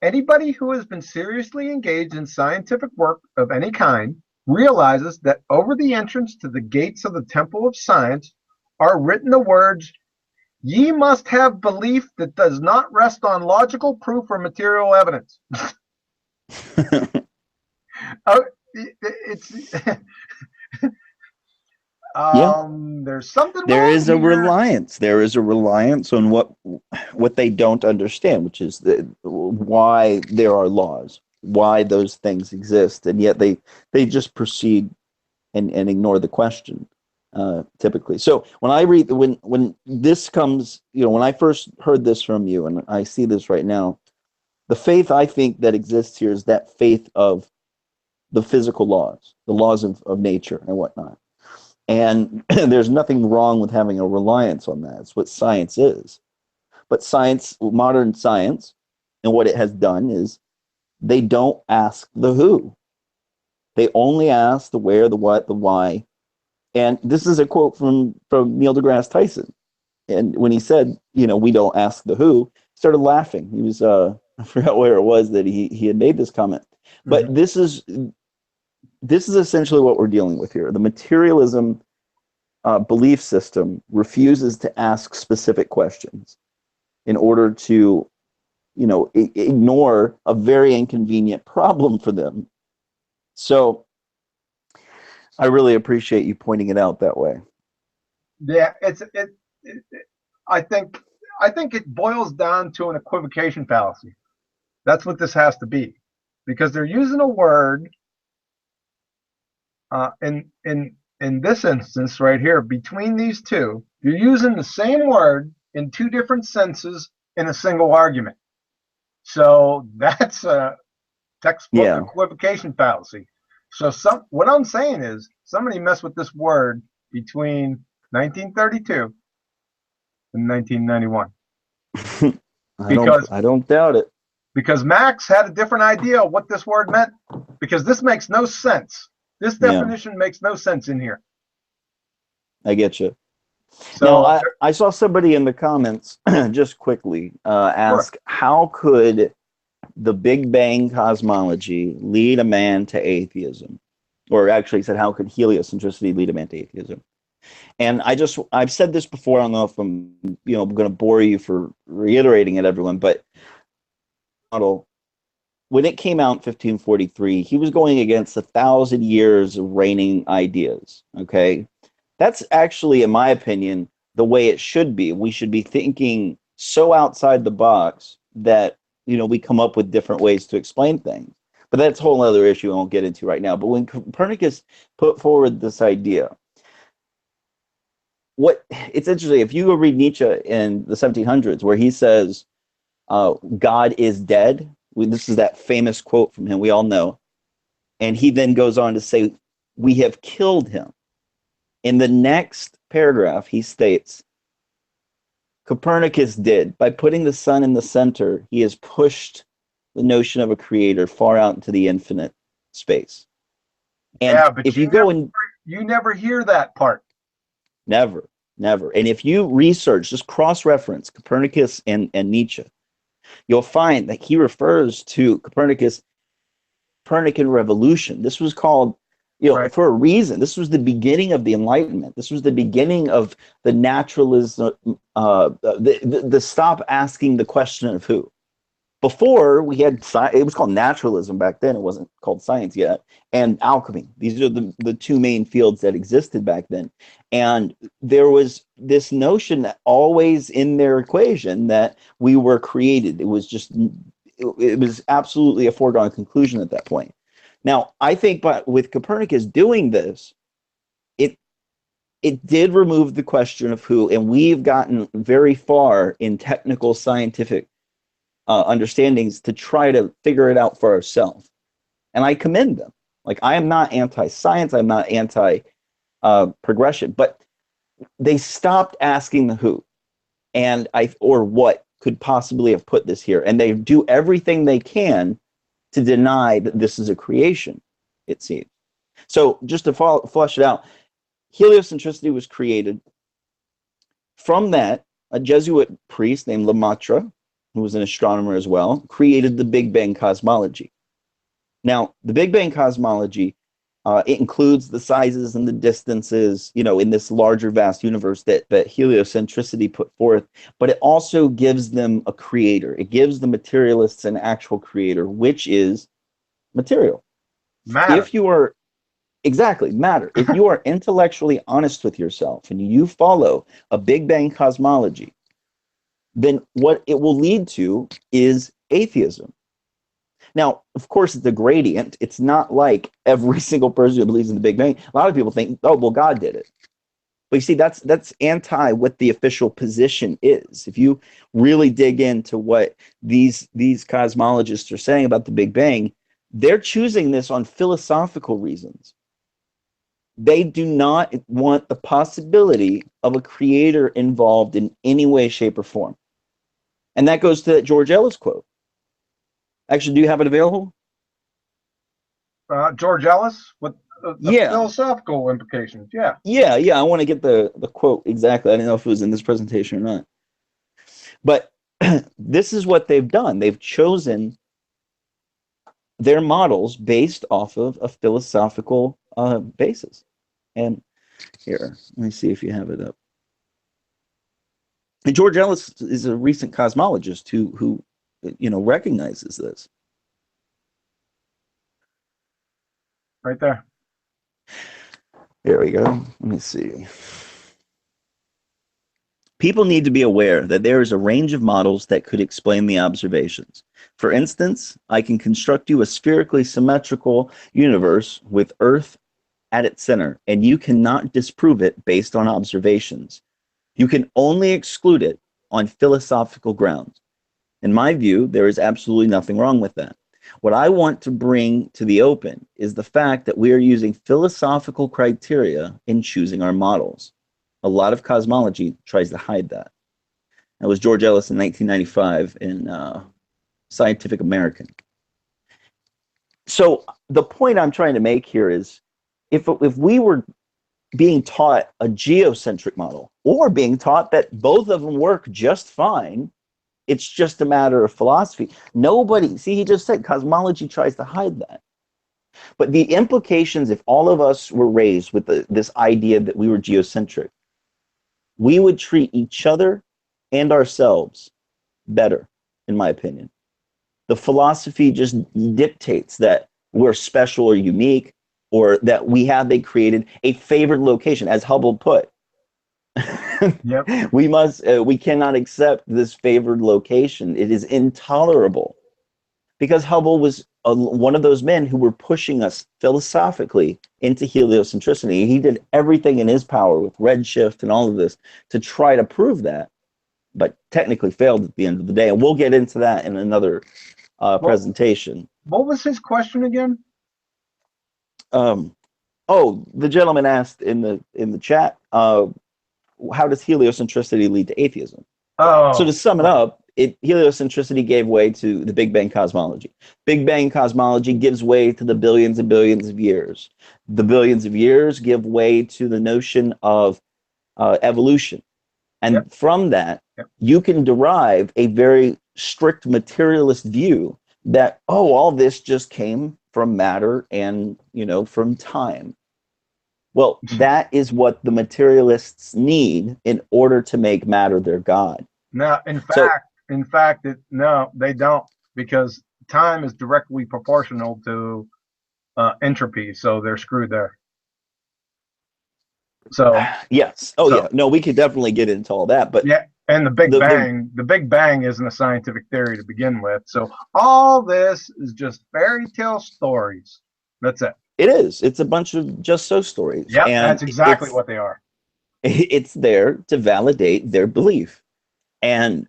anybody who has been seriously engaged in scientific work of any kind realizes that over the entrance to the gates of the temple of science are written the words, "Ye must have belief that does not rest on logical proof or material evidence." There's something. There is a reliance. There is a reliance on what they don't understand, which is why there are laws, why those things exist, and yet they just proceed and ignore the question. Typically. So when I read, when this comes, when I first heard this from you, and I see this right now, the faith I think that exists here is that faith of the physical laws, the laws of nature and whatnot. And there's nothing wrong with having a reliance on that. It's what science is. But science, modern science, and what it has done is they don't ask the who. They only ask the where, the what, the why. And this is a quote from Neil deGrasse Tyson. And when he said, we don't ask the who, started laughing. He was I forgot where it was that he had made this comment. But Mhm. this is essentially what we're dealing with here. The materialism belief system refuses to ask specific questions in order to, ignore a very inconvenient problem for them. So I really appreciate you pointing it out that way. Yeah, it I think I think it boils down to an equivocation fallacy. That's what this has to be, because they're using a word in this instance right here between these two. You're using the same word in two different senses in a single argument. So that's a textbook Yeah. equivocation fallacy. So what I'm saying is somebody messed with this word between 1932 and 1991 because I don't doubt it. Max had a different idea of what this word meant, because this makes no sense. This Yeah, definition makes no sense in here. I get you. Now, So I saw somebody in the comments just quickly sure. ask, how could the Big Bang cosmology lead a man to atheism? Or actually he said, how could heliocentricity lead a man to atheism? And I've said this before. I don't know if I'm, going to bore you for reiterating it, everyone, but when it came out in 1543, he was going against 1,000 years of reigning ideas. Okay. That's actually, in my opinion, the way it should be. We should be thinking so outside the box that, we come up with different ways to explain things. But that's a whole other issue I won't get into right now. But when Copernicus put forward this idea, it's interesting. If you go read Nietzsche in the 1700s, where he says, God is dead. This is that famous quote from him we all know. And he then goes on to say, we have killed him. In the next paragraph, he states, Copernicus did. By putting the sun in the center, he has pushed the notion of a creator far out into the infinite space. And Yeah, but if you go and you never hear that part. never, never. And if you research, just cross-reference Copernicus and Nietzsche, you'll find that he refers to Copernican revolution. This was called, Right. for a reason. This was the beginning of the Enlightenment. This was the beginning of the naturalism, the stop asking the question of who. Before we had it was called naturalism back then. It wasn't called science yet, and alchemy. These are the two main fields that existed back then. And there was this notion that always in their equation that we were created. It was just it was absolutely a foregone conclusion at that point. Now, I think, but with Copernicus doing this, it it did remove the question of who, and we've gotten very far in technical scientific understandings to try to figure it out for ourselves. And I commend them. Like, I am not anti-science, I'm not anti-progression, but they stopped asking the who and or what could possibly have put this here, and they do everything they can to deny that this is a creation, it seems. So just to flush it out, heliocentricity was created. From that, a Jesuit priest named Lemaitre, who was an astronomer as well, created the Big Bang cosmology. Now, the Big Bang cosmology, it includes the sizes and the distances, in this larger, vast universe that heliocentricity put forth, but it also gives them a creator. It gives the materialists an actual creator, which is material. Matter. If you are exactly matter, if you are intellectually honest with yourself and you follow a Big Bang cosmology, then what it will lead to is atheism. Now, of course, it's a gradient. It's not like every single person who believes in the Big Bang. A lot of people think, oh, well, God did it. But you see, that's anti what the official position is. If you really dig into what these cosmologists are saying about the Big Bang, they're choosing this on philosophical reasons. They do not want the possibility of a creator involved in any way, shape, or form. And that goes to that George Ellis quote. Actually, do you have it available? George Ellis with the Yeah. philosophical implications. Yeah. Yeah. I want to get the quote exactly. I didn't know if it was in this presentation or not. But this is what they've done. They've chosen their models based off of a philosophical basis. And here, let me see if you have it up. And George Ellis is a recent cosmologist who recognizes this. Right there. There we go. Let me see. People need to be aware that there is a range of models that could explain the observations. For instance, I can construct you a spherically symmetrical universe with Earth at its center, and you cannot disprove it based on observations. You can only exclude it on philosophical grounds. In my view, there is absolutely nothing wrong with that. What I want to bring to the open is the fact that we are using philosophical criteria in choosing our models. A lot of cosmology tries to hide that. That was George Ellis in 1995 in Scientific American. So the point I'm trying to make here is, if we were being taught a geocentric model, or being taught that both of them work just fine, it's just a matter of philosophy. Nobody, see, he just said cosmology tries to hide that. But the implications, if all of us were raised with this idea that we were geocentric, we would treat each other and ourselves better, in my opinion. The philosophy just dictates that we're special or unique, or that they created a favored location, as Hubble put. Yep. We cannot accept this favored location. It is intolerable, because Hubble was one of those men who were pushing us philosophically into heliocentricity. He did everything in his power with redshift and all of this to try to prove that, but technically failed at the end of the day. And we'll get into that in another presentation. What was his question again? The gentleman asked in the chat, how does heliocentricity lead to atheism? So to sum it up, heliocentricity gave way to the Big Bang cosmology. Big Bang cosmology gives way to the billions and billions of years. The billions of years give way to the notion of evolution. And from that, you can derive a very strict materialist view that, all this just came from matter and, from time. Well, that is what the materialists need in order to make matter their God. No, in fact, no, they don't, because time is directly proportional to entropy, so they're screwed there. So yes, yeah, no, we could definitely get into all that, but yeah, and the Big Bang isn't a scientific theory to begin with, so all this is just fairy tale stories. That's it. It is. It's a bunch of just so stories. Yeah, that's exactly what they are. It's there to validate their belief. And,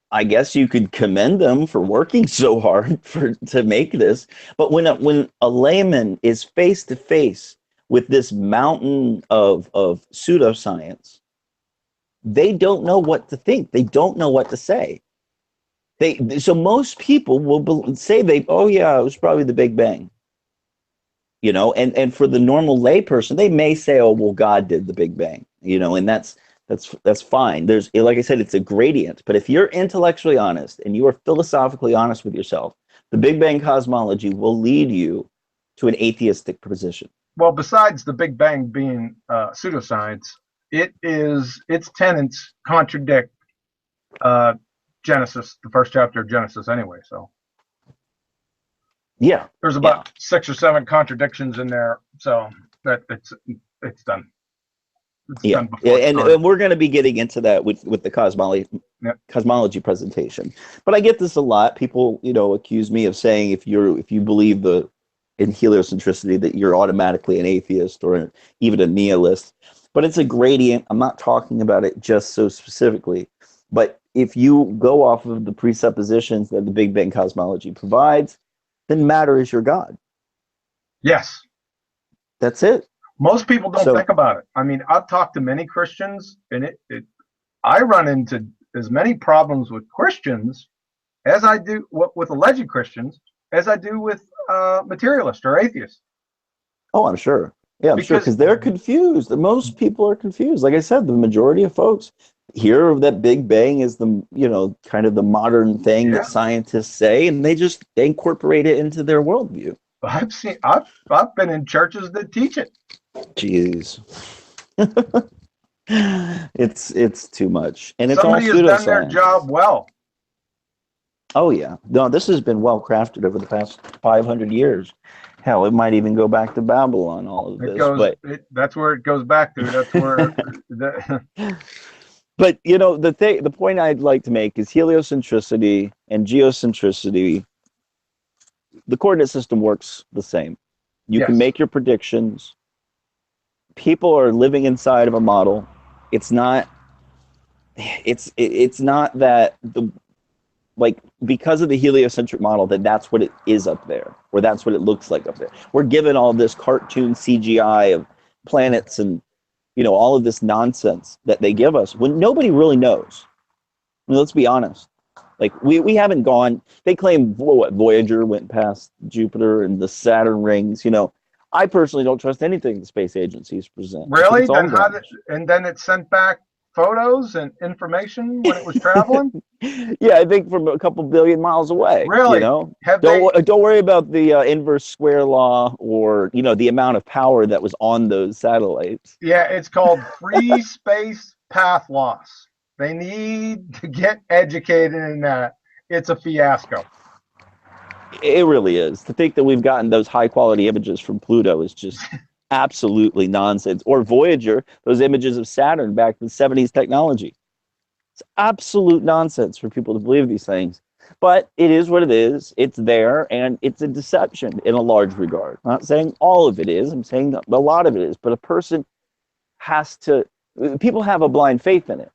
I guess you could commend them for working so hard to make this. But when a layman is face to face with this mountain of pseudoscience, they don't know what to think. They don't know what to say. So most people will say it was probably the Big Bang. And for the normal layperson, they may say, God did the Big Bang, and that's fine. There's, like I said, it's a gradient. But if you're intellectually honest and you are philosophically honest with yourself, the Big Bang cosmology will lead you to an atheistic position. Well, besides the Big Bang being pseudoscience, its tenets contradict Genesis, the first chapter of Genesis, anyway. So. Yeah, there's about 6 or 7 contradictions in there, so it's done. Done and we're going to be getting into that with the cosmology presentation. But I get this a lot. People, accuse me of saying if you believe in heliocentricity that you're automatically an atheist or even a nihilist. But it's a gradient. I'm not talking about it just so specifically. But if you go off of the presuppositions that the Big Bang cosmology provides, then matter is your God. Yes. That's it. Most people don't think about it. I mean, I've talked to many Christians, and I run into as many problems with Christians as I do with alleged Christians as I do with materialists or atheists. Oh, I'm sure. Yeah, I'm sure, because they're confused. Most people are confused. Like I said, the majority of folks, hear that Big Bang is the, kind of the modern thing that scientists say, and they incorporate it into their worldview. I've been in churches that teach it. Jeez. It's too much, and it's Somebody all has done their pseudoscience. job well. Oh yeah, no, this has been well crafted over the past 500 years. Hell, it might even go back to Babylon. All of this, That's where it goes back to. That's where. But the point I'd like to make is heliocentricity and geocentricity. The coordinate system works the same. You can make your predictions. People are living inside of a model. It's not that because of the heliocentric model that's what it is up there, or that's what it looks like up there. We're given all this cartoon CGI of planets and all of this nonsense that they give us when nobody really knows. I mean, let's be honest. We haven't gone. They claim Voyager went past Jupiter and the Saturn rings. I personally don't trust anything the space agencies present. Really? Then it sent back photos and information when it was traveling? Yeah, I think from a couple billion miles away. Really? Don't worry about the inverse square law or the amount of power that was on those satellites. Yeah, it's called free space path loss. They need to get educated in that. It's a fiasco. It really is. To think that we've gotten those high quality images from Pluto is just absolutely nonsense. Or Voyager, those images of Saturn back in the 70s technology. It's absolute nonsense for people to believe these things. But it is what it is. It's there, and it's a deception in a large regard. I'm not saying all of it is. I'm saying a lot of it is. But a person has to... People have a blind faith in it,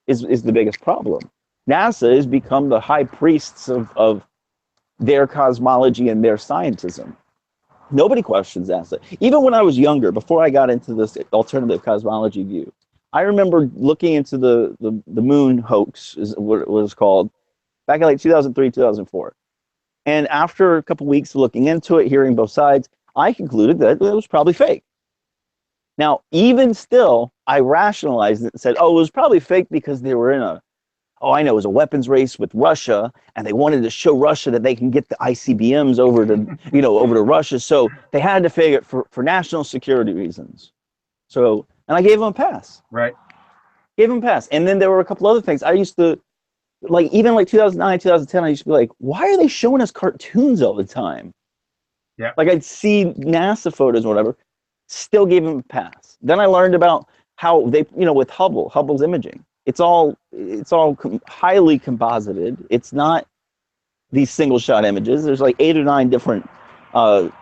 is the biggest problem. NASA has become the high priests of their cosmology and their scientism. Nobody questions NASA. Even when I was younger, before I got into this alternative cosmology view, I remember looking into the moon hoax, is what it was called, back in 2003, 2004. And after a couple weeks of looking into it, hearing both sides, I concluded that it was probably fake. Now, even still, I rationalized it and said, it was probably fake because they were in it was a weapons race with Russia, and they wanted to show Russia that they can get the ICBMs over to Russia. So they had to fake it for national security reasons. So, and I gave them a pass. Right. Gave them a pass. And then there were a couple other things. I used to, even 2009, 2010, I used to be like, why are they showing us cartoons all the time? Yeah. I'd see NASA photos or whatever, still gave them a pass. Then I learned about how they, with Hubble's imaging. It's all highly composited. It's not these single shot images. There's 8 or 9 different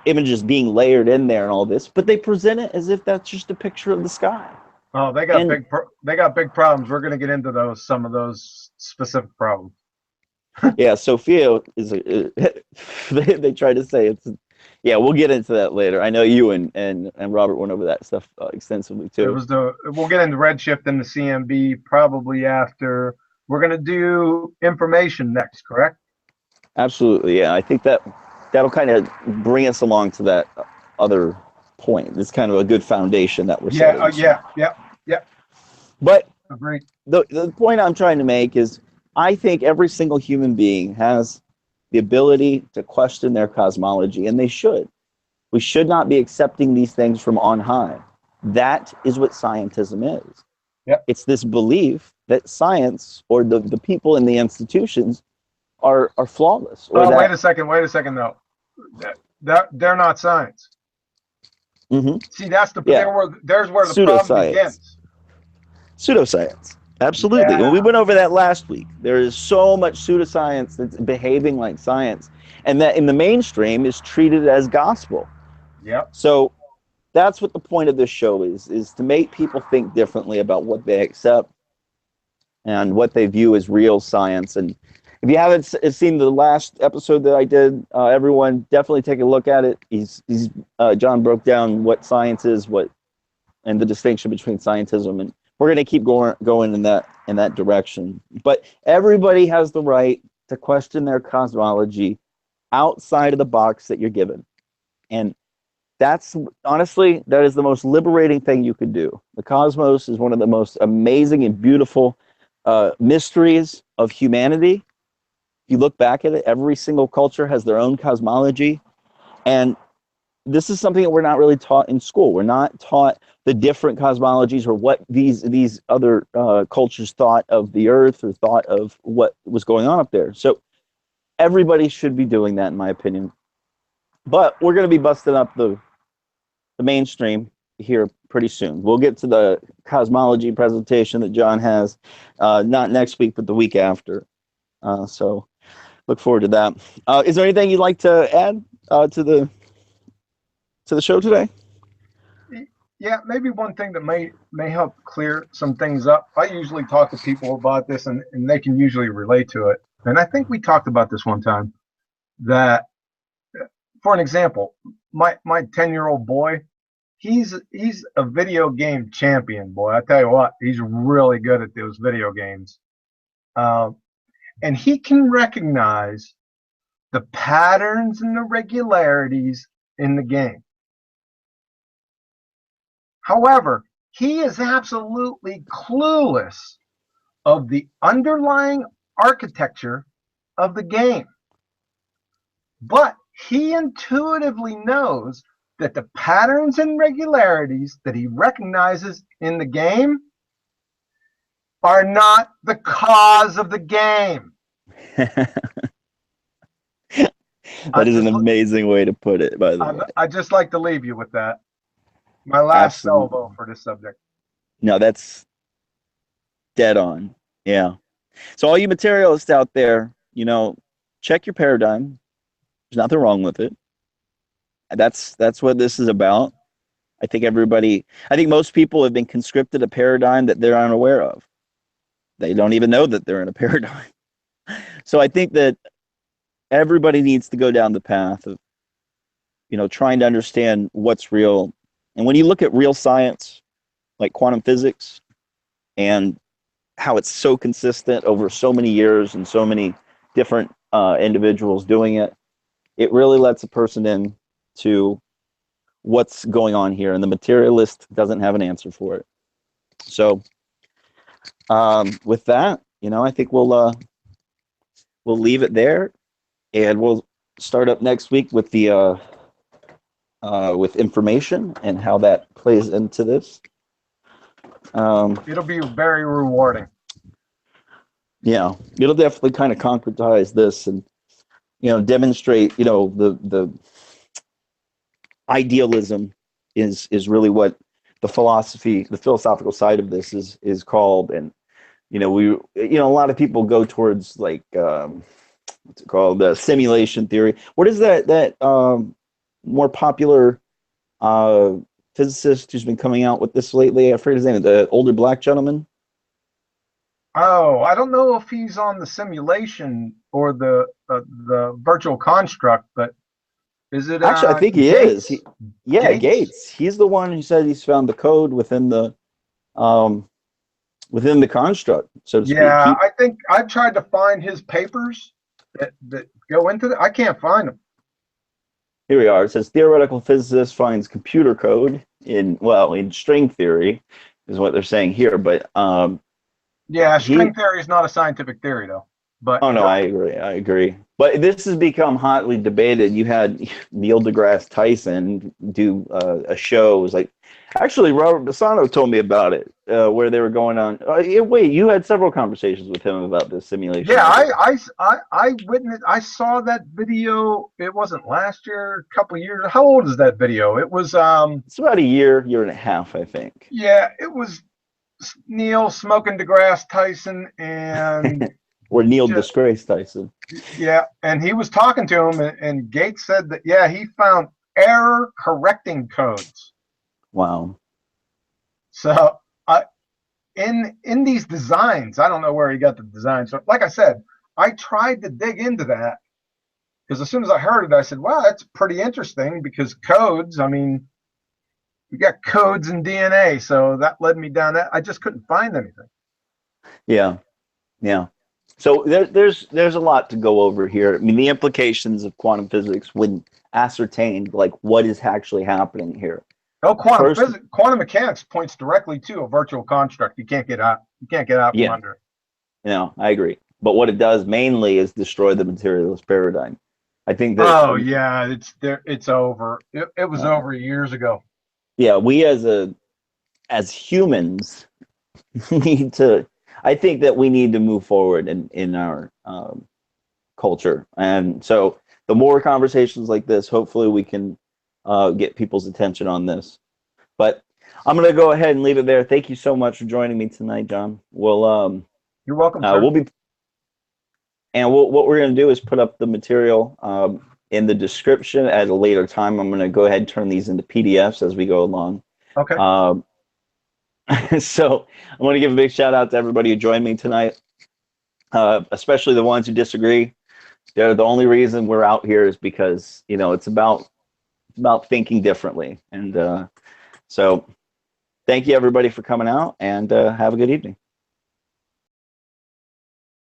images being layered in there and all this, but they present it as if that's just a picture of the sky. Oh, they got big problems. We're going to get into some of those specific problems. Yeah, Sophia is they try to say it's. Yeah, we'll get into that later. I know you and Robert went over that stuff extensively too. We'll get into redshift and the CMB probably after. We're going to do information next, correct? Absolutely, yeah. I think that'll kind of bring us along to that other point. It's kind of a good foundation that we're setting. Yeah. But agreed. The point I'm trying to make is I think every single human being has the ability to question their cosmology, and they should. We should not be accepting these things from on high. That is what scientism is. Yep. It's this belief that science or the people in the institutions are flawless. Wait a second though. They're not science. Mm-hmm. See, there's where the problem begins. Pseudoscience. Absolutely. Yeah. Well, we went over that last week. There is so much pseudoscience that's behaving like science, and that in the mainstream is treated as gospel. Yep. So that's what the point of this show is to make people think differently about what they accept and what they view as real science. And if you haven't seen the last episode that I did, everyone definitely take a look at it. John broke down what science is, and the distinction between scientism, and we're going to keep going in that direction. But everybody has the right to question their cosmology outside of the box that you're given. And that is the most liberating thing you could do. The cosmos is one of the most amazing and beautiful mysteries of humanity. If you look back at it, every single culture has their own cosmology. And this is something that we're not really taught in school. We're not taught the different cosmologies or what these other cultures thought of the Earth or thought of what was going on up there. So everybody should be doing that, in my opinion. But we're going to be busting up the mainstream here pretty soon. We'll get to the cosmology presentation that John has, not next week, but the week after. So look forward to that. Is there anything you'd like to add to the show today? Yeah, maybe one thing that may help clear some things up. I usually talk to people about this, and they can usually relate to it. And I think we talked about this one time, that, for an example, my 10-year-old boy, he's a video game champion, boy. I tell you what, he's really good at those video games. And he can recognize the patterns and the regularities in the game. However, he is absolutely clueless of the underlying architecture of the game. But he intuitively knows that the patterns and regularities that he recognizes in the game are not the cause of the game. That is an amazing way to put it, by the way. I just like to leave you with that. My last salvo for this subject. No, that's dead on. Yeah. So all you materialists out there, check your paradigm. There's nothing wrong with it. That's what this is about. I think most people have been conscripted a paradigm that they're unaware of. They don't even know that they're in a paradigm. So I think that everybody needs to go down the path of, trying to understand what's real. And when you look at real science, like quantum physics, and how it's so consistent over so many years and so many different individuals doing it, it really lets a person in to what's going on here. And the materialist doesn't have an answer for it. So with that, I think we'll leave it there, and we'll start up next week with the with information and how that plays into this. It'll be very rewarding. Yeah, it'll definitely kind of concretize this and demonstrate the idealism is really what the philosophical side of this is called. And a lot of people go towards like what's it called, the simulation theory. What is that more popular physicist who's been coming out with this lately? I forget his name. The older black gentleman. Oh, I don't know if he's on the simulation or the virtual construct, but is it? Actually, I think he Gates? is. Gates. He's the one who said he's found the code within the construct, so to speak. Yeah, I think I've tried to find his papers that go into it. I can't find them. Here we are. It says theoretical physicist finds computer code in string theory, is what they're saying here. But yeah, string theory is not a scientific theory, though. But oh no, I agree. But this has become hotly debated. You had Neil deGrasse Tyson do a show. It was like, actually, Robert Bassano told me about it, where they were going on. Wait, you had several conversations with him about this simulation. Yeah, I witnessed. I saw that video. It wasn't last year, a couple of years. How old is that video? It was it's about a year and a half, I think. Yeah, it was Neil smoking deGrasse Tyson and. Or Neil disgrace Tyson. Yeah, and he was talking to him, and Gates said that, he found error correcting codes. Wow. So in these designs, I don't know where he got the design. So like I said, I tried to dig into that, because as soon as I heard it, I said, wow, that's pretty interesting, because codes, we got codes in DNA, so that led me down that. I just couldn't find anything. Yeah. So there's a lot to go over here. The implications of quantum physics when ascertained, like what is actually happening here. No, quantum mechanics points directly to a virtual construct. You can't get out. You can't get out from under. I agree. But what it does mainly is destroy the materialist paradigm. I think that, Oh yeah, it's there. It's over. It was uh, over years ago. yeah, we as humans need to. I think that we need to move forward in our culture, and so the more conversations like this, hopefully, we can get people's attention on this. But I'm going to go ahead and leave it there. Thank you so much for joining me tonight, John. You're welcome, sir. We'll be, and what we're going to do is put up the material in the description at a later time. I'm going to go ahead and turn these into PDFs as we go along. Okay. So I want to give a big shout out to everybody who joined me tonight, especially the ones who disagree. They're the only reason we're out here is because it's about thinking differently. And so thank you everybody for coming out, and have a good evening.